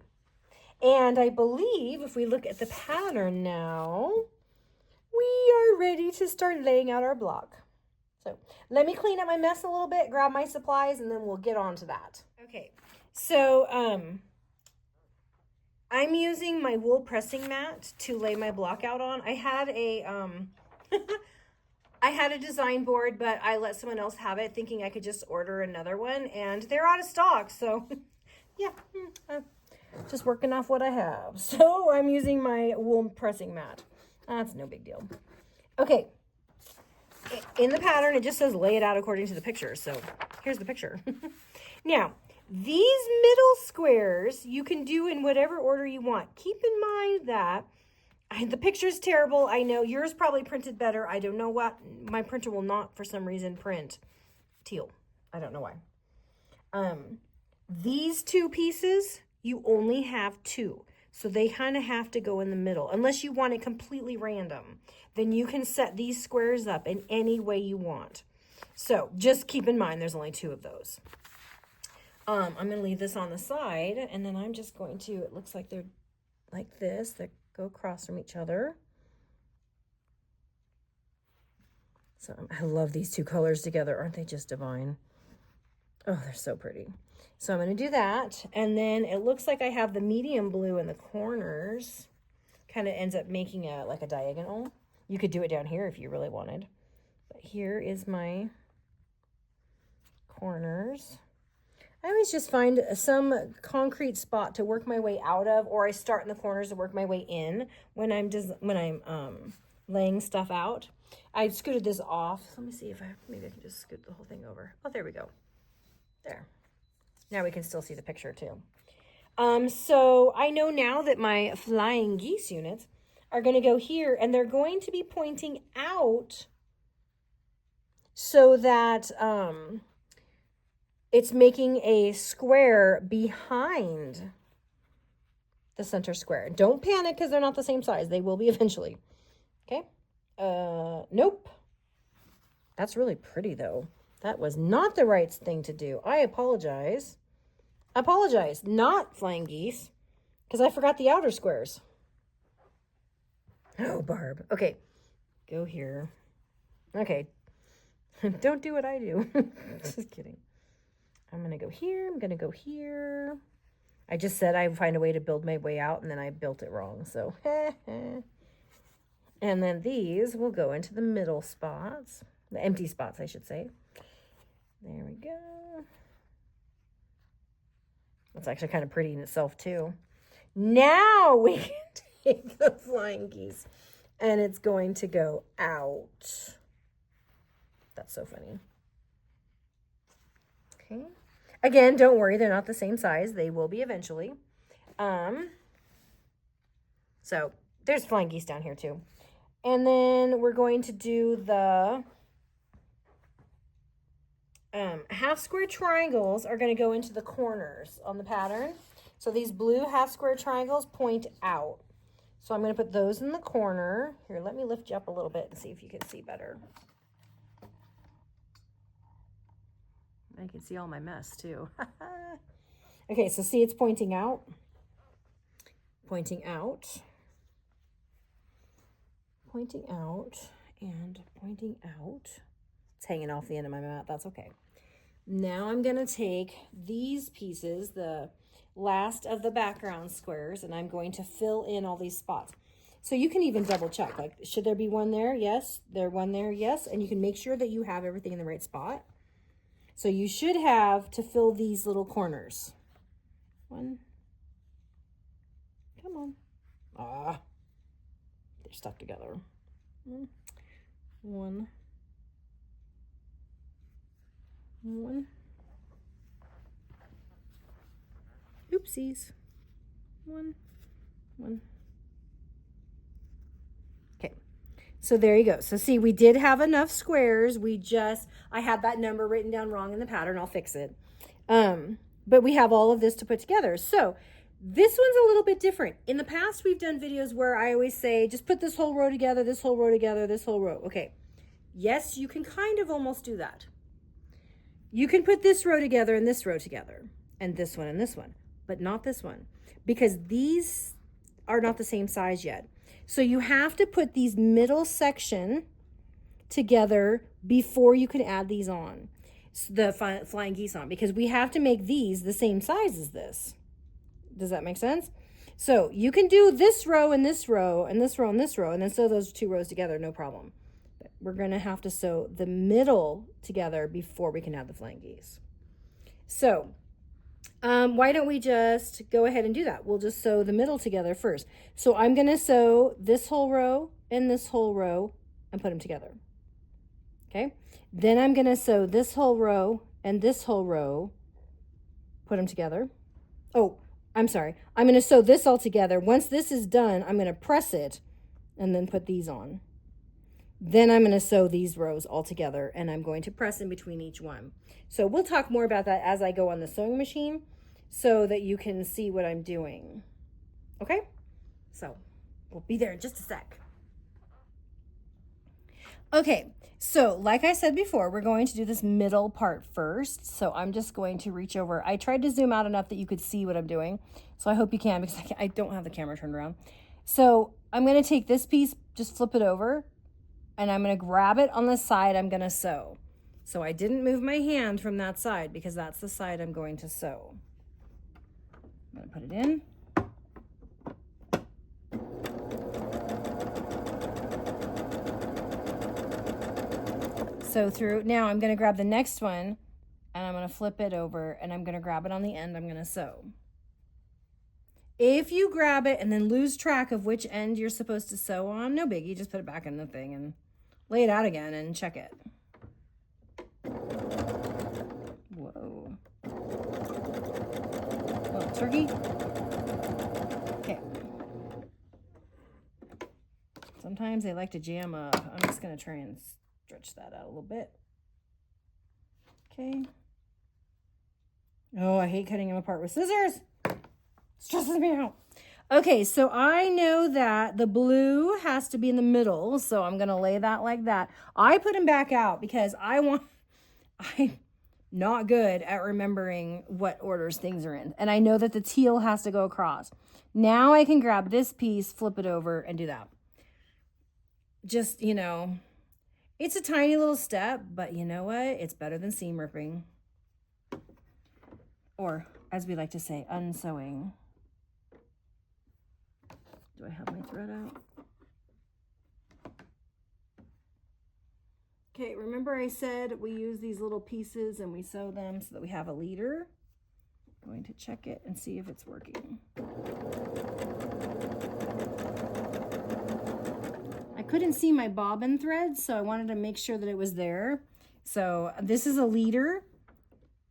And I believe if we look at the pattern now, we are ready to start laying out our block. So let me clean up my mess a little bit, grab my supplies, and then we'll get on to that. Okay, so I'm using my wool pressing mat to lay my block out on. I had a I had a design board, but I let someone else have it, thinking I could just order another one, and they're out of stock. So yeah, just working off what I have. So I'm using my wool pressing mat. That's no big deal. Okay. In the pattern, it just says lay it out according to the picture. So here's the picture. Now, these middle squares you can do in whatever order you want. Keep in mind that the picture's terrible. I know yours probably printed better. I don't know what. My printer will not, for some reason, print teal. I don't know why. These two pieces, you only have two. So they kind of have to go in the middle. Unless you want it completely random, then you can set these squares up in any way you want. So just keep in mind there's only two of those. I'm going to leave this on the side, and then I'm just going to, it looks like they're like this. They go across from each other. So I love these two colors together. Aren't they just divine? Oh, they're so pretty. So I'm going to do that. And then it looks like I have the medium blue in the corners. Kind of ends up making like a diagonal. You could do it down here if you really wanted. But here is my corners. I always just find some concrete spot to work my way out of, or I start in the corners to work my way in when I'm laying stuff out. I scooted this off. Let me see if maybe I can just scoot the whole thing over. Oh, there we go. There. Now we can still see the picture too. So I know now that my flying geese units are going to go here, and they're going to be pointing out so that it's making a square behind the center square. Don't panic because they're not the same size. They will be eventually. Okay. Nope. That's really pretty though. That was not the right thing to do. I apologize. Not flying geese, because I forgot the outer squares. Oh, Barb. Okay. Go here. Okay. Don't do what I do. Just kidding. I'm going to go here. I'm going to go here. I just said I would find a way to build my way out, and then I built it wrong. So, and then these will go into the middle spots, the empty spots, I should say. There we go. That's actually kind of pretty in itself, too. Now we can take the flying geese, and it's going to go out. That's so funny. Okay. Again, don't worry, they're not the same size. They will be eventually. So there's flying geese down here too. And then we're going to do the half square triangles are going to go into the corners on the pattern. So these blue half square triangles point out. So I'm going to put those in the corner. Here, let me lift you up a little bit and see if you can see better. I can see all my mess too. Okay, so see it's pointing out, pointing out, pointing out, and pointing out. It's hanging off the end of my mat. That's okay. Now I'm going to take these pieces, the last of the background squares, and I'm going to fill in all these spots. So you can even double check, like, should there be one there? Yes. There one there? Yes. And you can make sure that you have everything in the right spot. So you should have to fill these little corners. One. Come on. Ah, they're stuck together. One. Oopsies. One. Okay. So there you go. So see, we did have enough squares. I had that number written down wrong in the pattern. I'll fix it. But we have all of this to put together. So this one's a little bit different. In the past, we've done videos where I always say, just put this whole row together, this whole row together, this whole row. Okay. Yes, you can kind of almost do that. you can put this row together and this row together, and this one, but not this one, because these are not the same size yet. So you have to put these middle section together before you can add these on, the flying geese on, because we have to make these the same size as this. Does that make sense? So you can do this row and this row and this row and this row, and then sew those 2 rows together, no problem. But we're gonna have to sew the middle together before we can add the flying geese. So why don't we just go ahead and do that? We'll just sew the middle together first. So I'm gonna sew this whole row and this whole row and put them together. Okay, then I'm gonna sew this whole row and this whole row, put them together. Oh, I'm sorry. I'm gonna sew this all together. Once this is done, I'm gonna press it and then put these on. Then I'm gonna sew these rows all together, and I'm going to press in between each one. So we'll talk more about that as I go on the sewing machine so that you can see what I'm doing. Okay? So we'll be there in just a sec. Okay, so like I said before, we're going to do this middle part first. So I'm just going to reach over. I tried to zoom out enough that you could see what I'm doing. So I hope you can, because I don't have the camera turned around. So I'm going to take this piece, just flip it over, and I'm going to grab it on the side I'm going to sew. So I didn't move my hand from that side because that's the side I'm going to sew. I'm going to put it in. Sew through. Now I'm going to grab the next one and I'm going to flip it over and I'm going to grab it on the end. I'm going to sew. If you grab it and then lose track of which end you're supposed to sew on, no biggie, just put it back in the thing and lay it out again and check it. Whoa. Little turkey. Okay. Sometimes they like to jam up. I'm just going to try and stretch that out a little bit. Okay. Oh, I hate cutting them apart with scissors. Stresses me out. Okay, so I know that the blue has to be in the middle, so I'm going to lay that like that. I put them back out because I'm not good at remembering what orders things are in. And I know that the teal has to go across. Now I can grab this piece, flip it over, and do that. Just, you know, it's a tiny little step, but you know what? It's better than seam ripping. Or, as we like to say, unsewing. Do I have my thread out? Okay, remember I said we use these little pieces and we sew them so that we have a leader. I'm going to check it and see if it's working. I couldn't see my bobbin thread, so I wanted to make sure that it was there. So this is a leader.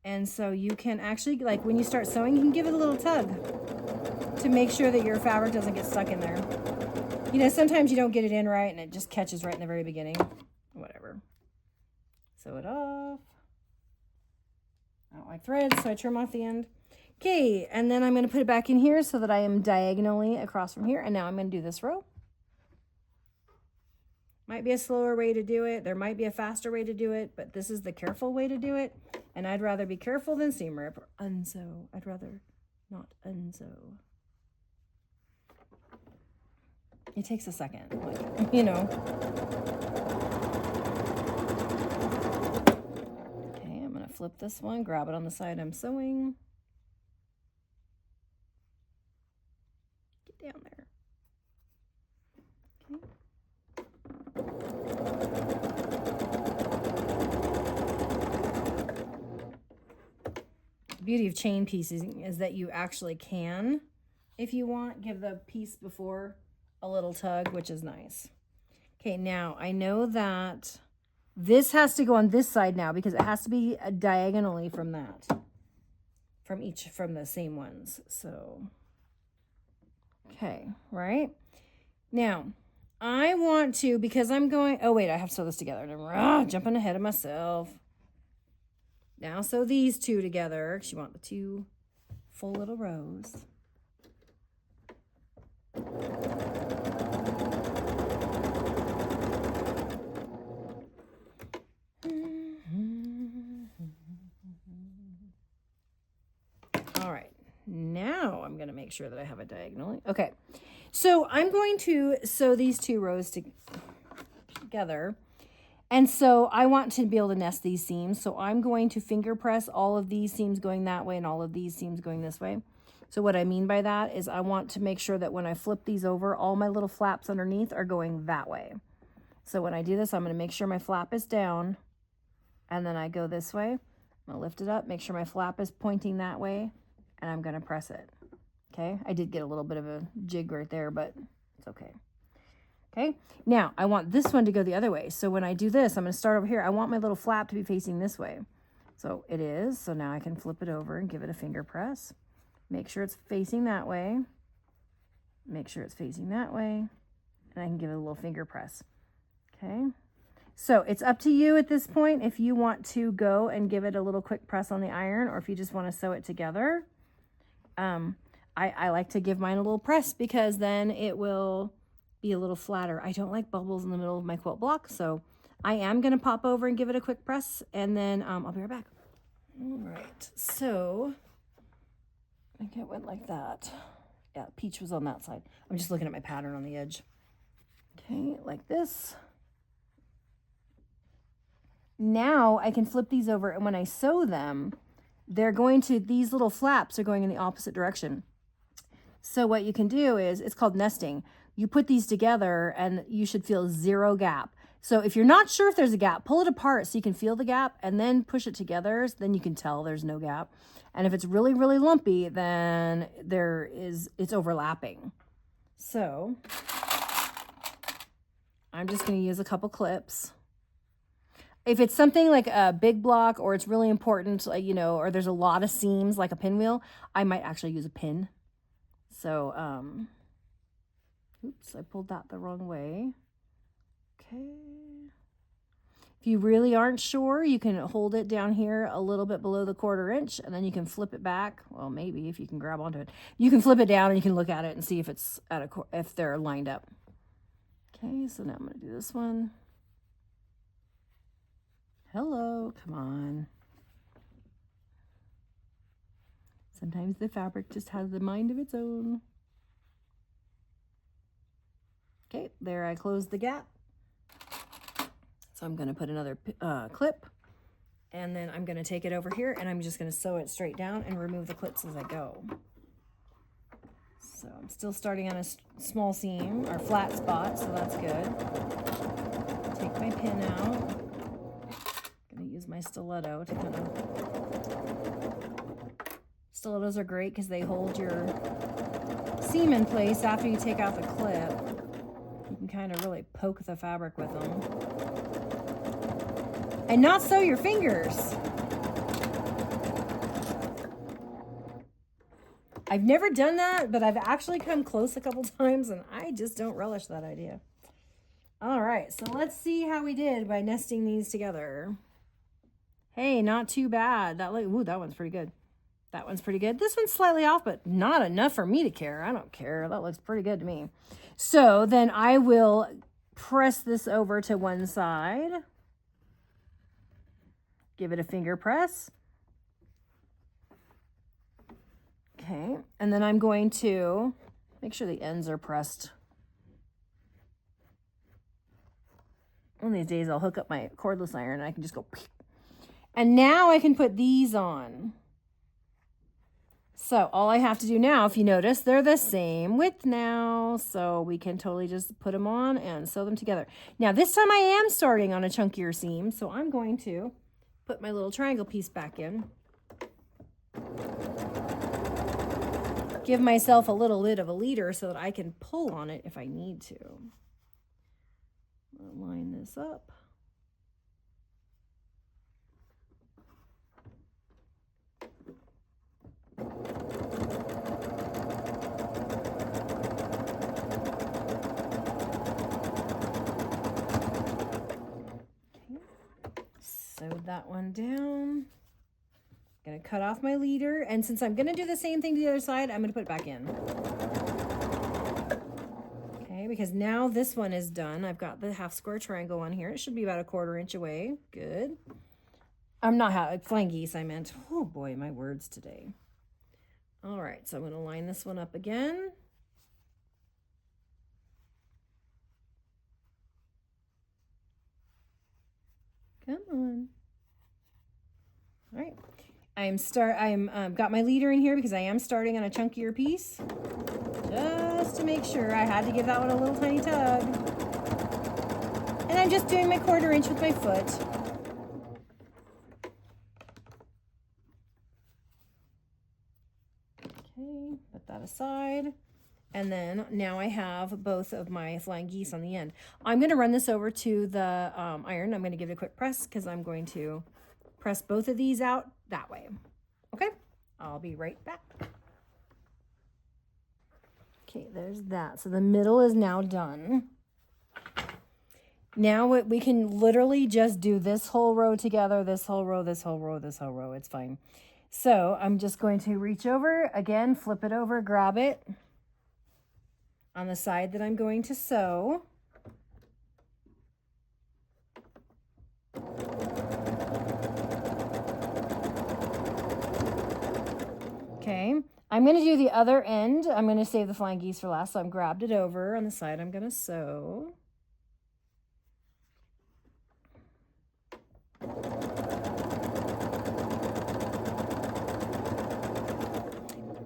And so you can actually, like when you start sewing, you can give it a little tug to make sure that your fabric doesn't get stuck in there. You know, sometimes you don't get it in right and it just catches right in the very beginning. Whatever. Sew it off. I don't like threads, so I trim off the end. Okay, and then I'm going to put it back in here so that I am diagonally across from here. And now I'm going to do this row. Might be a slower way to do it. There might be a faster way to do it, but this is the careful way to do it. And I'd rather be careful than seam rip or unsew. I'd rather not unsew. It takes a second, like, you know. Okay, I'm gonna flip this one, grab it on the side I'm sewing. Get down there. Okay. The beauty of chain pieces is that you actually can, if you want, give the piece before a little tug, which is nice. Okay, now I know that this has to go on this side now because it has to be diagonally from that, from the same ones. So, okay, right? Now, I want to, because I'm going, oh wait, I have to sew this together. Jumping ahead of myself. Now sew these two together because you want the two full little rows. going to make sure that I have it diagonally. Okay. So I'm going to sew these 2 rows together. And so I want to be able to nest these seams. So I'm going to finger press all of these seams going that way and all of these seams going this way. So what I mean by that is I want to make sure that when I flip these over, all my little flaps underneath are going that way. So when I do this, I'm going to make sure my flap is down, and then I go this way. I'm going to lift it up, make sure my flap is pointing that way, and I'm going to press it. Okay, I did get a little bit of a jig right there, but it's okay. Okay, now I want this one to go the other way. So when I do this, I'm going to start over here. I want my little flap to be facing this way. So it is. So now I can flip it over and give it a finger press. Make sure it's facing that way. Make sure it's facing that way. And I can give it a little finger press. Okay, so it's up to you at this point if you want to go and give it a little quick press on the iron, or if you just want to sew it together. I like to give mine a little press because then it will be a little flatter. I don't like bubbles in the middle of my quilt block, so I am going to pop over and give it a quick press, and then I'll be right back. All right, so I think it went like that. Yeah, peach was on that side. I'm just looking at my pattern on the edge. Okay, like this. Now I can flip these over, and when I sew them, these little flaps are going in the opposite direction. So what you can do is, it's called nesting. You put these together and you should feel 0 gap. So if you're not sure if there's a gap, pull it apart so you can feel the gap, and then push it together. So then you can tell there's no gap. And if it's really, really lumpy, then it's overlapping. So I'm just going to use a couple clips. If it's something like a big block, or it's really important, like, or there's a lot of seams like a pinwheel, I might actually use a pin. So, oops, I pulled that the wrong way. Okay. If you really aren't sure, you can hold it down here a little bit below the 1/4 inch, and then you can flip it back. Well, maybe if you can grab onto it, you can flip it down and you can look at it and see if it's if they're lined up. Okay, so now I'm going to do this one. Hello, come on. Sometimes the fabric just has a mind of its own. Okay, there I closed the gap. So I'm going to put another clip, and then I'm going to take it over here, and I'm just going to sew it straight down and remove the clips as I go. So I'm still starting on a small seam, or flat spot, so that's good. Take my pin out. Use my stiletto to kind of... Stilettos are great because they hold your seam in place after you take out the clip. You can kind of really poke the fabric with them. And not sew your fingers. I've never done that, but I've actually come close a couple times, and I just don't relish that idea. All right, so let's see how we did by nesting these together. Hey, not too bad. That one's pretty good. That one's pretty good. This one's slightly off, but not enough for me to care. I don't care. That looks pretty good to me. So then I will press this over to one side. Give it a finger press. Okay, and then I'm going to make sure the ends are pressed. One of these days I'll hook up my cordless iron and I can just go... And now I can put these on. So all I have to do now, if you notice, they're the same width now. So we can totally just put them on and sew them together. Now this time I am starting on a chunkier seam. So I'm going to put my little triangle piece back in. Give myself a little bit of a leader so that I can pull on it if I need to. I'll line this up. Sewed that one down. Gonna cut off my leader, and since I'm gonna do the same thing to the other side, I'm gonna put it back in. Okay, because now this one is done. I've got the half square triangle on here. It should be about a 1/4 inch away. Good. I'm not flying geese, I meant. Oh boy, my words today. All right, so I'm going to line this one up again. Come on. All right. I'm got my leader in here because I am starting on a chunkier piece. Just to make sure, I had to give that one a little tiny tug. And I'm just doing my 1/4 inch with my foot. Okay, put that aside. And then now I have both of my flying geese on the end. I'm going to run this over to the iron. I'm going to give it a quick press because I'm going to press both of these out that way. Okay, I'll be right back. Okay, there's that. So the middle is now done. Now we can literally just do this whole row together, this whole row, this whole row, this whole row. It's fine. So I'm just going to reach over, again, flip it over, grab it on the side that I'm going to sew. Okay, I'm going to do the other end. I'm going to save the flying geese for last, so I'm grabbed it over on the side I'm going to sew.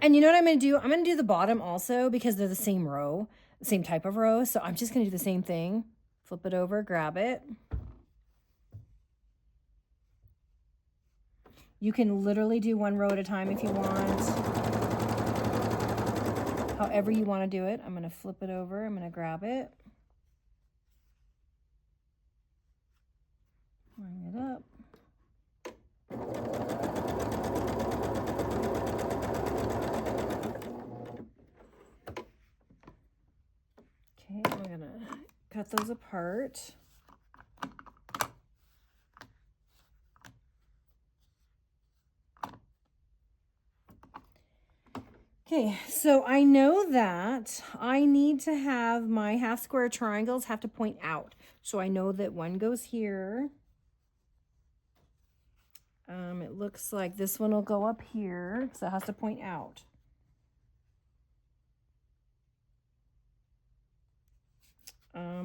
And you know what I'm going to do? I'm going to do the bottom also because they're the same row, the same type of row. So I'm just going to do the same thing. Flip it over, grab it. You can literally do one row at a time if you want. However you want to do it. I'm going to flip it over. I'm going to grab it. Line it up. Okay, I'm going to cut those apart. Okay, so I know that I need to have my half square triangles have to point out. So I know that one goes here. It looks like this one will go up here, so it has to point out.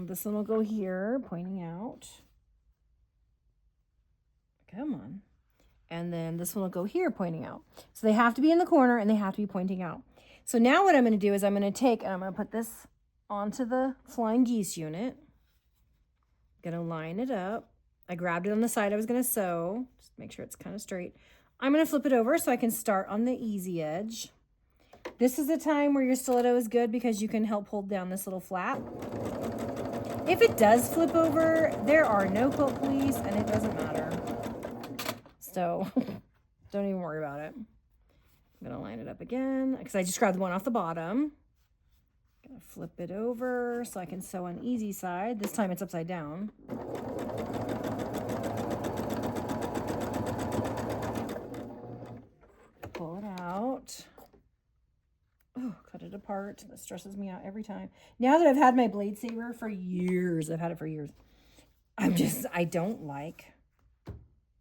This one will go here, pointing out. Come on. And then this one will go here, pointing out. So they have to be in the corner and they have to be pointing out. So now what I'm going to do is I'm going to take and I'm going to put this onto the flying geese unit. I'm going to line it up. I grabbed it on the side I was going to sew. Just make sure it's kind of straight. I'm going to flip it over so I can start on the easy edge. This is the time where your stiletto is good because you can help hold down this little flap. If it does flip over, there are no quilt police and it doesn't matter. So don't even worry about it. I'm gonna line it up again because I just grabbed the one off the bottom. I'm gonna flip it over so I can sew on easy side. This time it's upside down. Pull it out. Oh, cut it apart. That stresses me out every time. Now that I've had my blade saver for years, I've had it for years. I don't like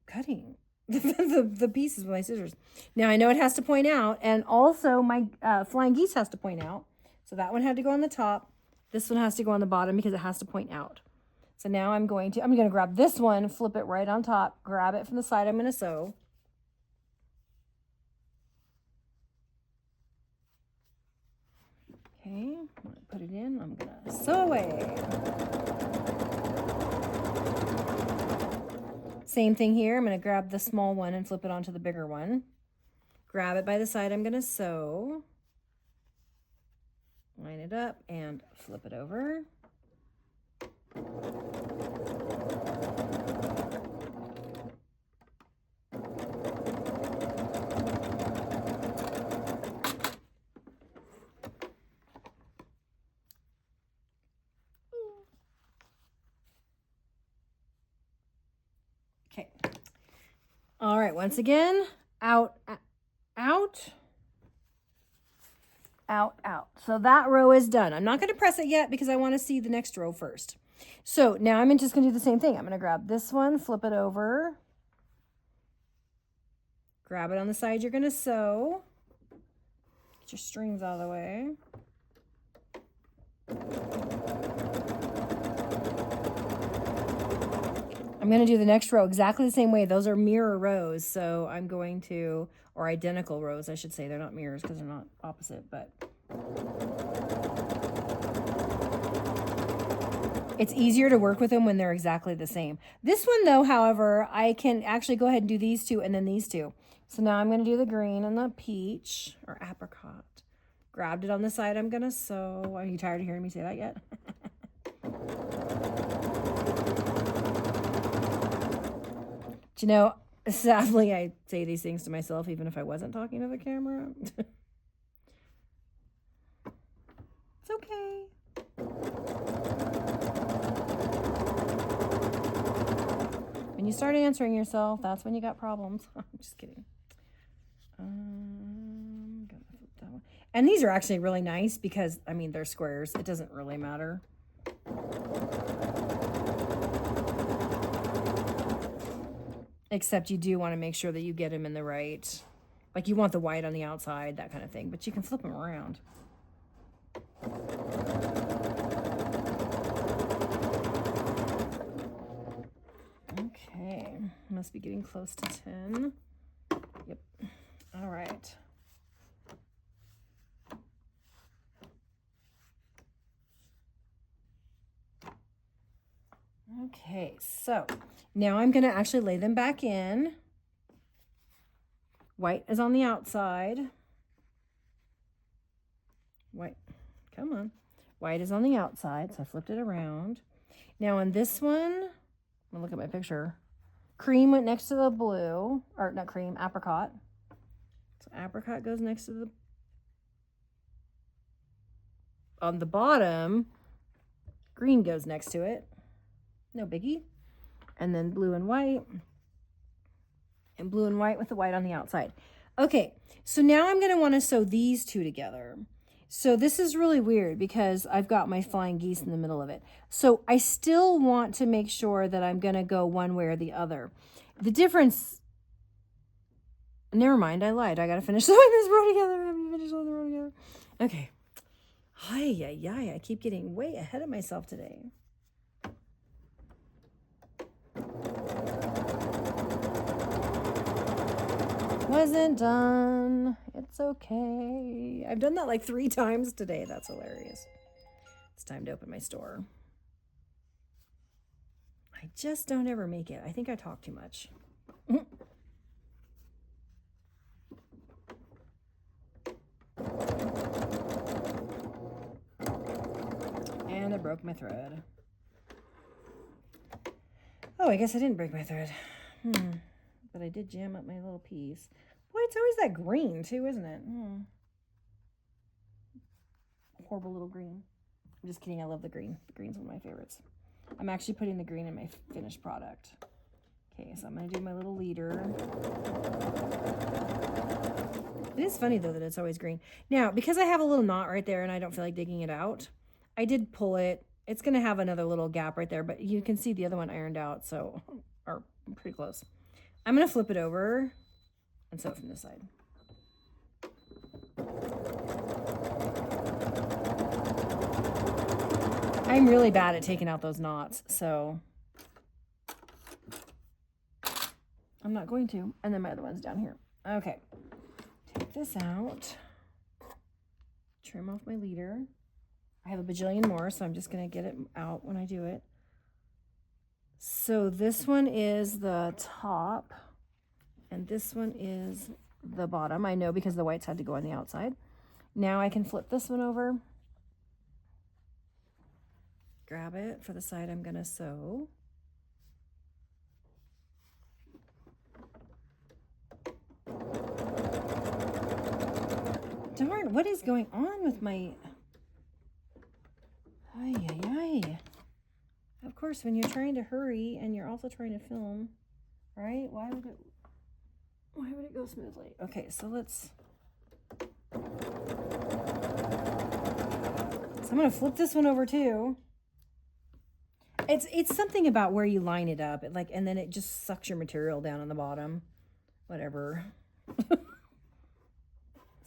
cutting the pieces with my scissors. Now I know it has to point out, and also my flying geese has to point out. So that one had to go on the top. This one has to go on the bottom because it has to point out. So now I'm going to grab this one, flip it right on top, grab it from the side I'm going to sew. Okay, I'm going to put it in. I'm going to sew away. Same thing here. I'm going to grab the small one and flip it onto the bigger one. Grab it by the side I'm going to sew. Line it up and flip it over. Okay. All right, once again, out, out, out, out. So that row is done. I'm not going to press it yet because I want to see the next row first. So now I'm just going to do the same thing. I'm going to grab this one, flip it over, grab it on the side you're going to sew. your strings out of the way. I'm going to do the next row exactly the same way. Those are mirror rows, so I'm going to, or identical rows, I should say. They're not mirrors because they're not opposite, but it's easier to work with them when they're exactly the same. This one, though, however, I can actually go ahead and do these two and then these two. So now I'm going to do the green and the peach, or apricot. Grabbed it on the side. I'm going to sew. Are you tired of hearing me say that yet? You know, sadly, I say these things to myself even if I wasn't talking to the camera. It's okay. When you start answering yourself, that's when you got problems. I'm just kidding. Gonna flip that one. And these are actually really nice because, I mean, they're squares. It doesn't really matter. Except you do want to make sure that you get them in the right, like you want the white on the outside, that kind of thing, but you can flip them around. Okay, must be getting close to 10. Yep. All right. Okay, so now I'm going to actually lay them back in. White is on the outside. White, come on. White is on the outside, so I flipped it around. Now on this one, I'm going to look at my picture. Cream went next to the blue, or not cream, apricot. So apricot goes next to the, on the bottom, green goes next to it. No biggie. And then blue and white. And blue and white with the white on the outside. Okay, so now I'm going to want to sew these two together. So this is really weird because I've got my flying geese in the middle of it. So I still want to make sure that I'm going to go one way or the other. The difference... Never mind, I lied. I got to finish sewing this row together. I haven't finished sewing the row together. Okay. I keep getting way ahead of myself today. Wasn't done. It's okay. I've done that like 3 times today. That's hilarious. It's time to open my store. I just don't ever make it. I think I talk too much. And I broke my thread. Oh, I guess I didn't break my thread. But I did jam up my little piece. Boy, it's always that green too, isn't it? Horrible little green. I'm just kidding. I love the green. The green's one of my favorites. I'm actually putting the green in my finished product. Okay, so I'm going to do my little leader. It is funny, though, that it's always green. Now, because I have a little knot right there and I don't feel like digging it out, I did pull it. It's going to have another little gap right there, but you can see the other one ironed out, so, or pretty close. I'm going to flip it over and sew it from this side. I'm really bad at taking out those knots, so I'm not going to. And then my other one's down here. Okay. Take this out. Trim off my leader. I have a bajillion more, so I'm just going to get it out when I do it. So this one is the top, and this one is the bottom. I know because the whites had to go on the outside. Now I can flip this one over. Grab it for the side I'm going to sew. Darn, what is going on with my... Of course, when you're trying to hurry and you're also trying to film, right? Why would it go smoothly? Okay, so let's... So I'm going to flip this one over too. It's something about where you line it up, and then it just sucks your material down on the bottom. Whatever.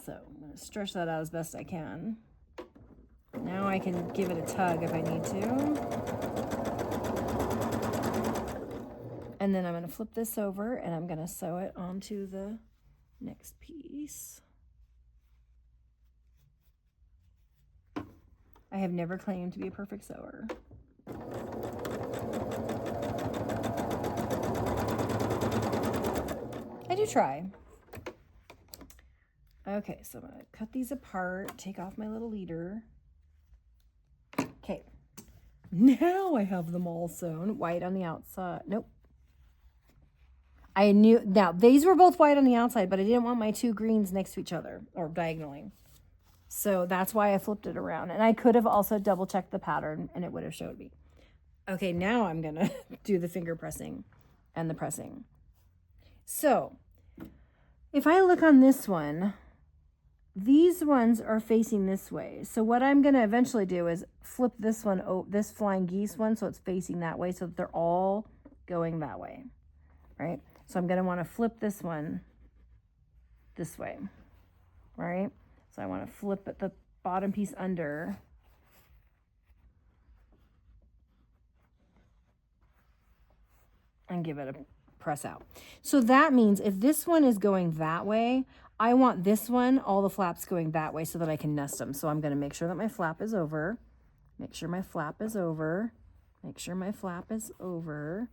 So I'm going to stretch that out as best I can. Now I can give it a tug if I need to. And then I'm going to flip this over and I'm going to sew it onto the next piece. I have never claimed to be a perfect sewer. I do try. Okay, so I'm going to cut these apart, take off my little leader. Okay, now I have them all sewn. White on the outside. Nope. I knew, now these were both white on the outside, but I didn't want my two greens next to each other or diagonally. So that's why I flipped it around. And I could have also double checked the pattern and it would have showed me. Okay, now I'm going to do the finger pressing and the pressing. So if I look on this one, these ones are facing this way. So what I'm going to eventually do is flip this one, this flying geese one, so it's facing that way, so that they're all going that way, right? So I'm going to want to flip this one this way, right? So I want to flip it, the bottom piece under. And give it a press out. So that means if this one is going that way, I want this one, all the flaps going that way so that I can nest them. So I'm going to make sure that my flap is over. Make sure my flap is over. Make sure my flap is over.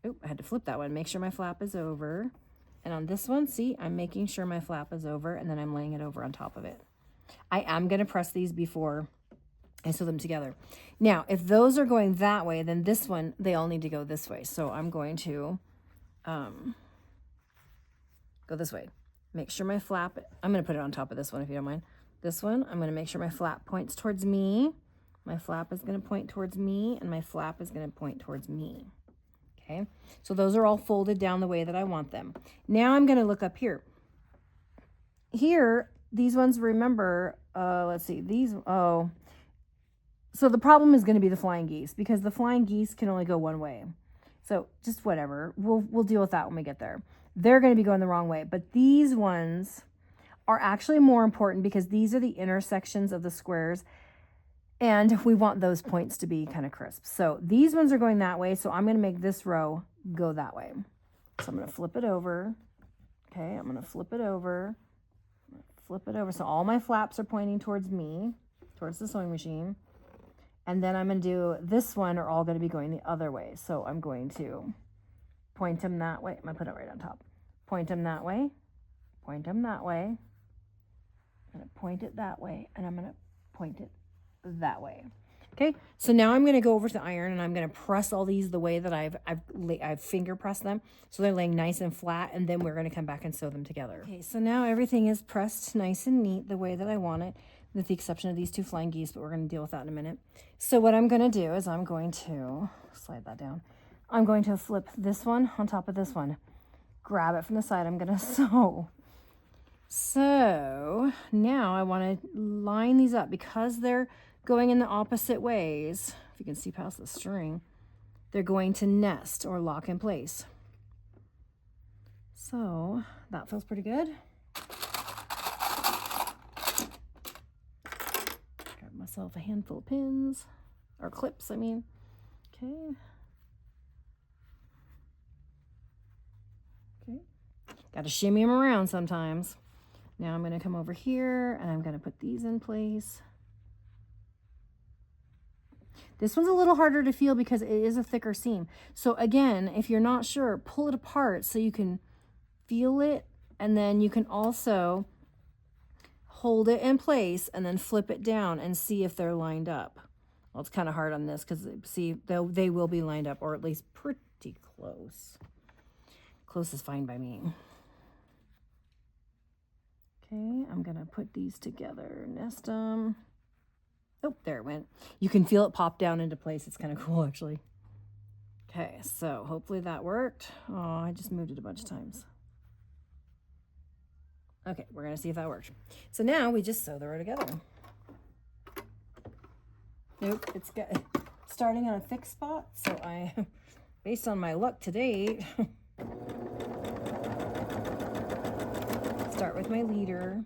Oh, I had to flip that one. Make sure my flap is over. And on this one, see, I'm making sure my flap is over and then I'm laying it over on top of it. I am going to press these before I sew them together. Now, if those are going that way, then this one, they all need to go this way. So I'm going to go this way. Make sure my flap, I'm going to put it on top of this one if you don't mind. This one, I'm going to make sure my flap points towards me. My flap is going to point towards me and my flap is going to point towards me. Okay, so those are all folded down the way that I want them. Now I'm going to look up here. Here, these ones, remember, let's see, these, oh, so the problem is going to be the flying geese because the flying geese can only go one way. So just whatever, we'll deal with that when we get there. They're going to be going the wrong way, but these ones are actually more important because these are the intersections of the squares and we want those points to be kind of crisp. So these ones are going that way, so I'm going to make this row go that way. So I'm going to flip it over. Okay, I'm going to flip it over. Flip it over. So all my flaps are pointing towards me, towards the sewing machine. And then I'm going to do this one are all going to be going the other way. So I'm going to point them that way. I'm going to put it right on top. Point them that way. Point them that way. I'm going to point it that way. And I'm going to point it that way. Okay, so now I'm going to go over to the iron and I'm going to press all these the way that I've finger pressed them. So they're laying nice and flat, and then we're going to come back and sew them together. Okay, so now everything is pressed nice and neat the way that I want it, with the exception of these two flying geese, but we're going to deal with that in a minute. So what I'm going to do is I'm going to slide that down. I'm going to flip this one on top of this one. Grab it from the side. I'm going to sew. So now I want to line these up because they're going in the opposite ways. If you can see past the string, they're going to nest or lock in place. So that feels pretty good. Grab myself a handful of pins or clips, I mean. Okay. Okay. Got to shimmy them around sometimes. Now I'm going to come over here and I'm going to put these in place. This one's a little harder to feel because it is a thicker seam. So again, if you're not sure, pull it apart so you can feel it, and then you can also hold it in place and then flip it down and see if they're lined up. Well, it's kind of hard on this because see, they will be lined up, or at least pretty close. Close is fine by me. Okay, I'm gonna put these together, nest them. Oh, there it went. You can feel it pop down into place. It's kind of cool, actually. Okay, so hopefully that worked. Oh, I just moved it a bunch of times. Okay, we're going to see if that worked. So now we just sew the row together. Nope, it's starting on a thick spot. So I, based on my luck to date, start with my leader.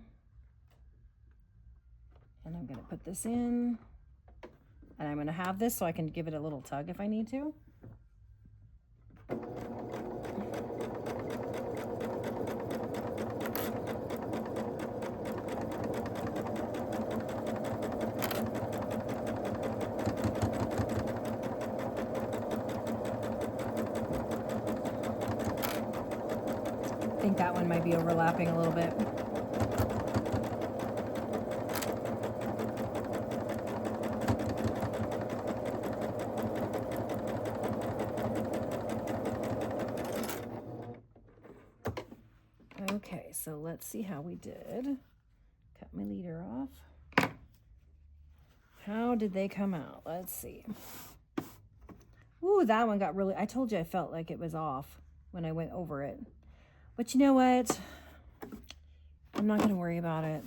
I'm going to put this in, and I'm going to have this so I can give it a little tug if I need to. I think that one might be overlapping a little bit. Okay, so let's see how we did. Cut my leader off. How did they come out? Let's see. Ooh, that one got really, I told you I felt like it was off when I went over it. But you know what? I'm not going to worry about it.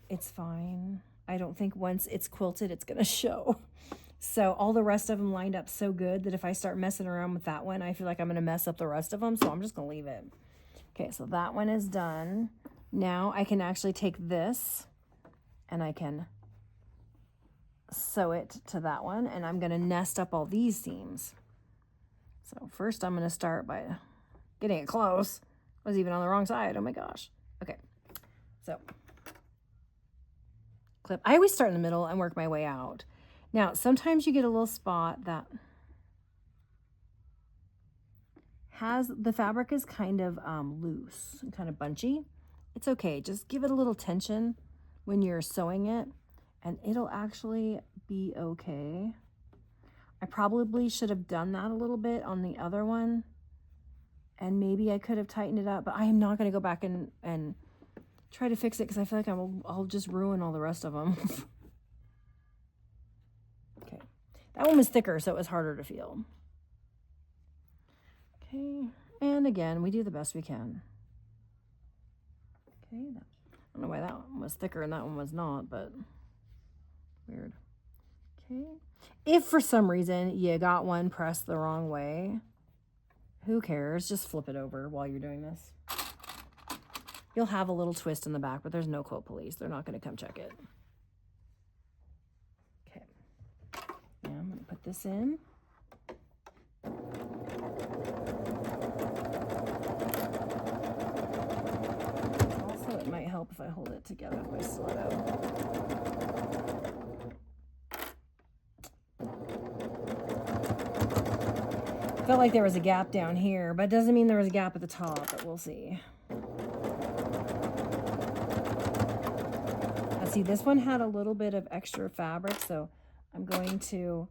It's fine. I don't think once it's quilted, it's going to show. So all the rest of them lined up so good that if I start messing around with that one, I feel like I'm going to mess up the rest of them. So I'm just going to leave it. Okay, so that one is done. Now I can actually take this and I can sew it to that one. And I'm going to nest up all these seams. So first I'm going to start by getting it close. I was even on the wrong side. Oh my gosh. Okay, so clip. I always start in the middle and work my way out. Now, sometimes you get a little spot that has, the fabric is kind of loose and kind of bunchy. It's okay. Just give it a little tension when you're sewing it and it'll actually be okay. I probably should have done that a little bit on the other one. And maybe I could have tightened it up, but I am not going to go back and try to fix it because I feel like I'll just ruin all the rest of them. Okay. That one was thicker, so it was harder to feel. Okay. And again, we do the best we can. Okay. I don't know why that one was thicker and that one was not, but weird. Okay. If for some reason you got one pressed the wrong way, who cares? Just flip it over while you're doing this. You'll have a little twist in the back, but there's no quilt police. They're not going to come check it. Okay. Now I'm going to put this in. Also, it might help if I hold it together with my stiletto. Felt like there was a gap down here, but it doesn't mean there was a gap at the top, but we'll see. Now see, this one had a little bit of extra fabric, so I'm going to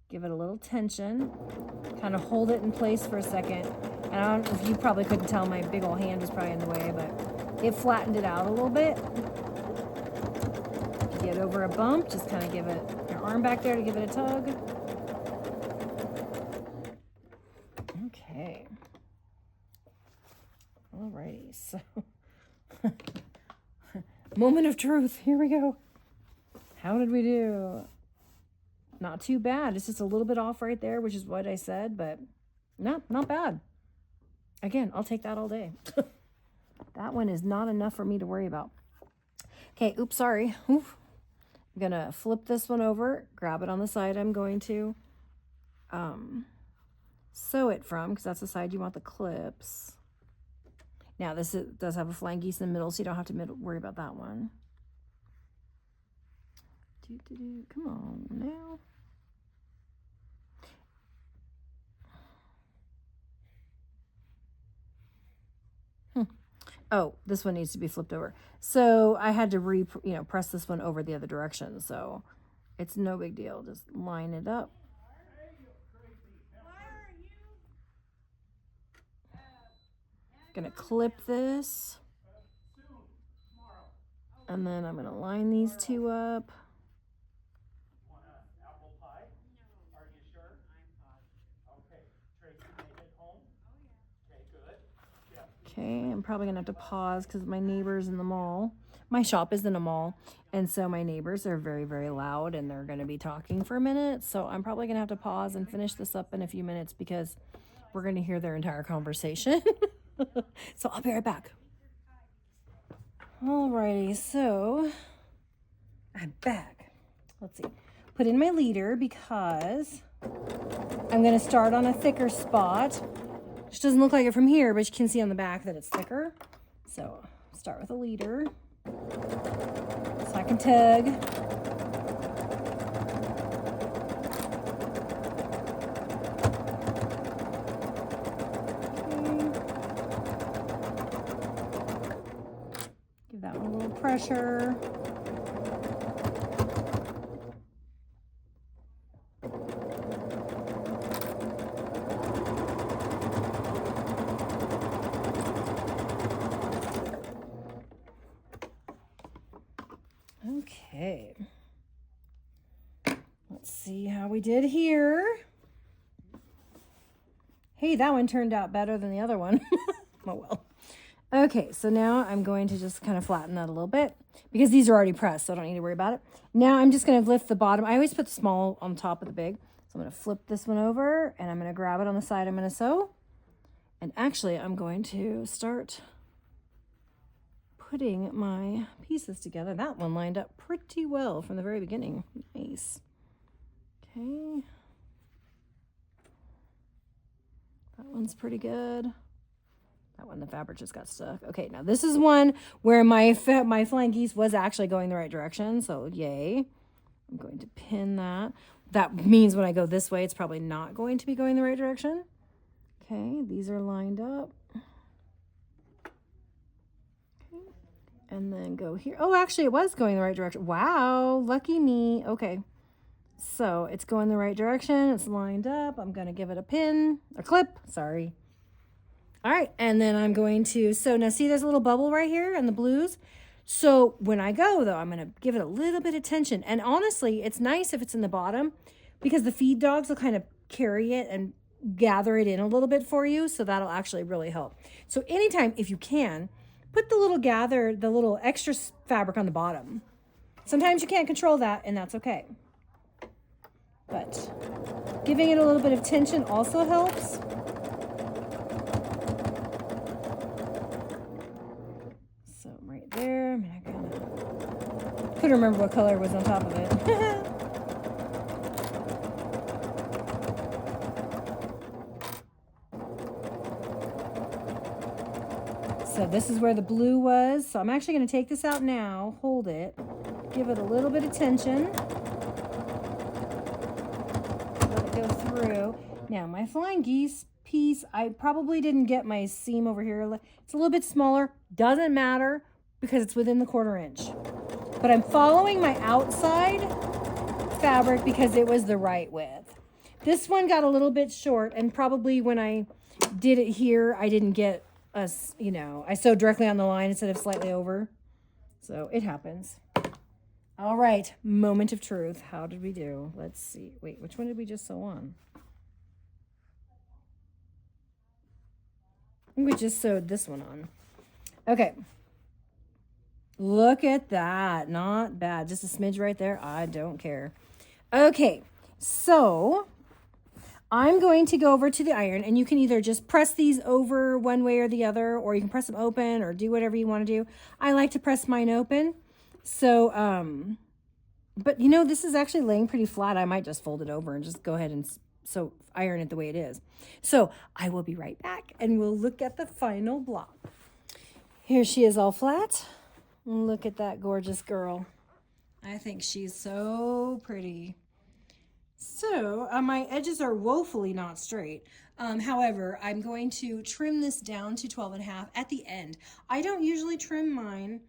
give it a little tension, kind of hold it in place for a second. And I don't know if you probably couldn't tell, my big old hand is probably in the way, but it flattened it out a little bit. If you get over a bump, just kind of give it your arm back there to give it a tug. Okay. Alrighty, so moment of truth. Here we go. How did we do? Not too bad. It's just a little bit off right there, which is what I said, but no, not bad. Again, I'll take that all day. That one is not enough for me to worry about. Okay, oops, sorry. Oof. I'm gonna flip this one over, grab it on the side I'm going to sew it from, because that's the side you want the clips. Now this does have a flankies in the middle, so you don't have to worry about that one. Come on now. Oh, this one needs to be flipped over. So I had to press this one over the other direction. So it's no big deal. Just line it up. Gonna clip this. And then I'm gonna line these two up. Okay, I'm probably gonna have to pause because my neighbor's in the mall. My shop is in a mall, and so my neighbors are very, very loud, and they're gonna be talking for a minute. So I'm probably gonna have to pause and finish this up in a few minutes because we're gonna hear their entire conversation. So I'll be right back. Alrighty, so I'm back. Let's see. Put in my leader because I'm going to start on a thicker spot, which doesn't look like it from here, but you can see on the back that it's thicker. So start with a leader so I can tug. Give that one a little pressure. Okay, let's see how we did here. Hey, that one turned out better than the other one. Oh well. Okay, so now I'm going to just kind of flatten that a little bit because these are already pressed, so I don't need to worry about it. Now I'm just going to lift the bottom. I always put the small on top of the big. So I'm going to flip this one over and I'm going to grab it on the side. I'm going to sew. And actually, I'm going to start putting my pieces together. That one lined up pretty well from the very beginning. Nice. Okay. That one's pretty good. That one, the fabric just got stuck. Okay, now this is one where my flying geese was actually going the right direction, so yay. I'm going to pin that. That means when I go this way, it's probably not going to be going the right direction. Okay, these are lined up. Okay, and then go here. Oh, actually, it was going the right direction. Wow, lucky me. Okay, so it's going the right direction. It's lined up. I'm going to give it a pin, or clip, sorry. All right, and then I'm going to, so now see there's a little bubble right here in the blues? So when I go though, I'm gonna give it a little bit of tension. And honestly, it's nice if it's in the bottom because the feed dogs will kind of carry it and gather it in a little bit for you. So that'll actually really help. So anytime, if you can, put the little extra fabric on the bottom. Sometimes you can't control that and that's okay. But giving it a little bit of tension also helps. There, I mean, I kind of couldn't remember what color was on top of it. So this is where the blue was. So I'm actually going to take this out now, hold it, give it a little bit of tension, let it go through. Now my flying geese piece, I probably didn't get my seam over here. It's a little bit smaller, doesn't matter, because it's within the 1/4 inch. But I'm following my outside fabric because it was the right width. This one got a little bit short, and probably when I did it here, I didn't get I sewed directly on the line instead of slightly over. So it happens. All right, moment of truth. How did we do? Let's see. Wait, which one did we just sew on? I think we just sewed this one on. Okay. Look at that. Not bad. Just a smidge right there. I don't care. Okay. So I'm going to go over to the iron, and you can either just press these over one way or the other, or you can press them open or do whatever you want to do. I like to press mine open. So, but this is actually laying pretty flat. I might just fold it over and just go ahead and iron it the way it is. So I will be right back and we'll look at the final block. Here she is all flat. Look at that gorgeous girl. I think she's so pretty. So my edges are woefully not straight. However, I'm going to trim this down to 12.5 at the end. I don't usually trim mine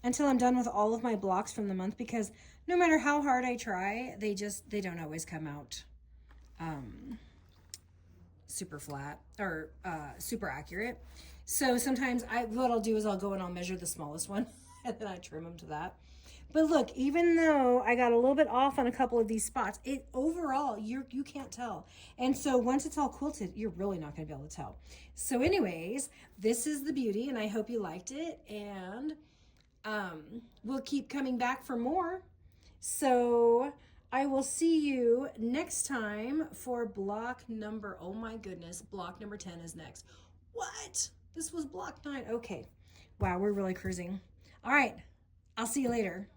until I'm done with all of my blocks from the month because no matter how hard I try, they don't always come out super flat or super accurate. So sometimes what I'll do is I'll go and I'll measure the smallest one and then I trim them to that. But look, even though I got a little bit off on a couple of these spots, overall you can't tell. And so once it's all quilted, you're really not going to be able to tell. So anyways, this is the beauty, and I hope you liked it. And we'll keep coming back for more. So I will see you next time for block number, oh my goodness, block number 10 is next. What? This was block 9. Okay. Wow, we're really cruising. All right. I'll see you later.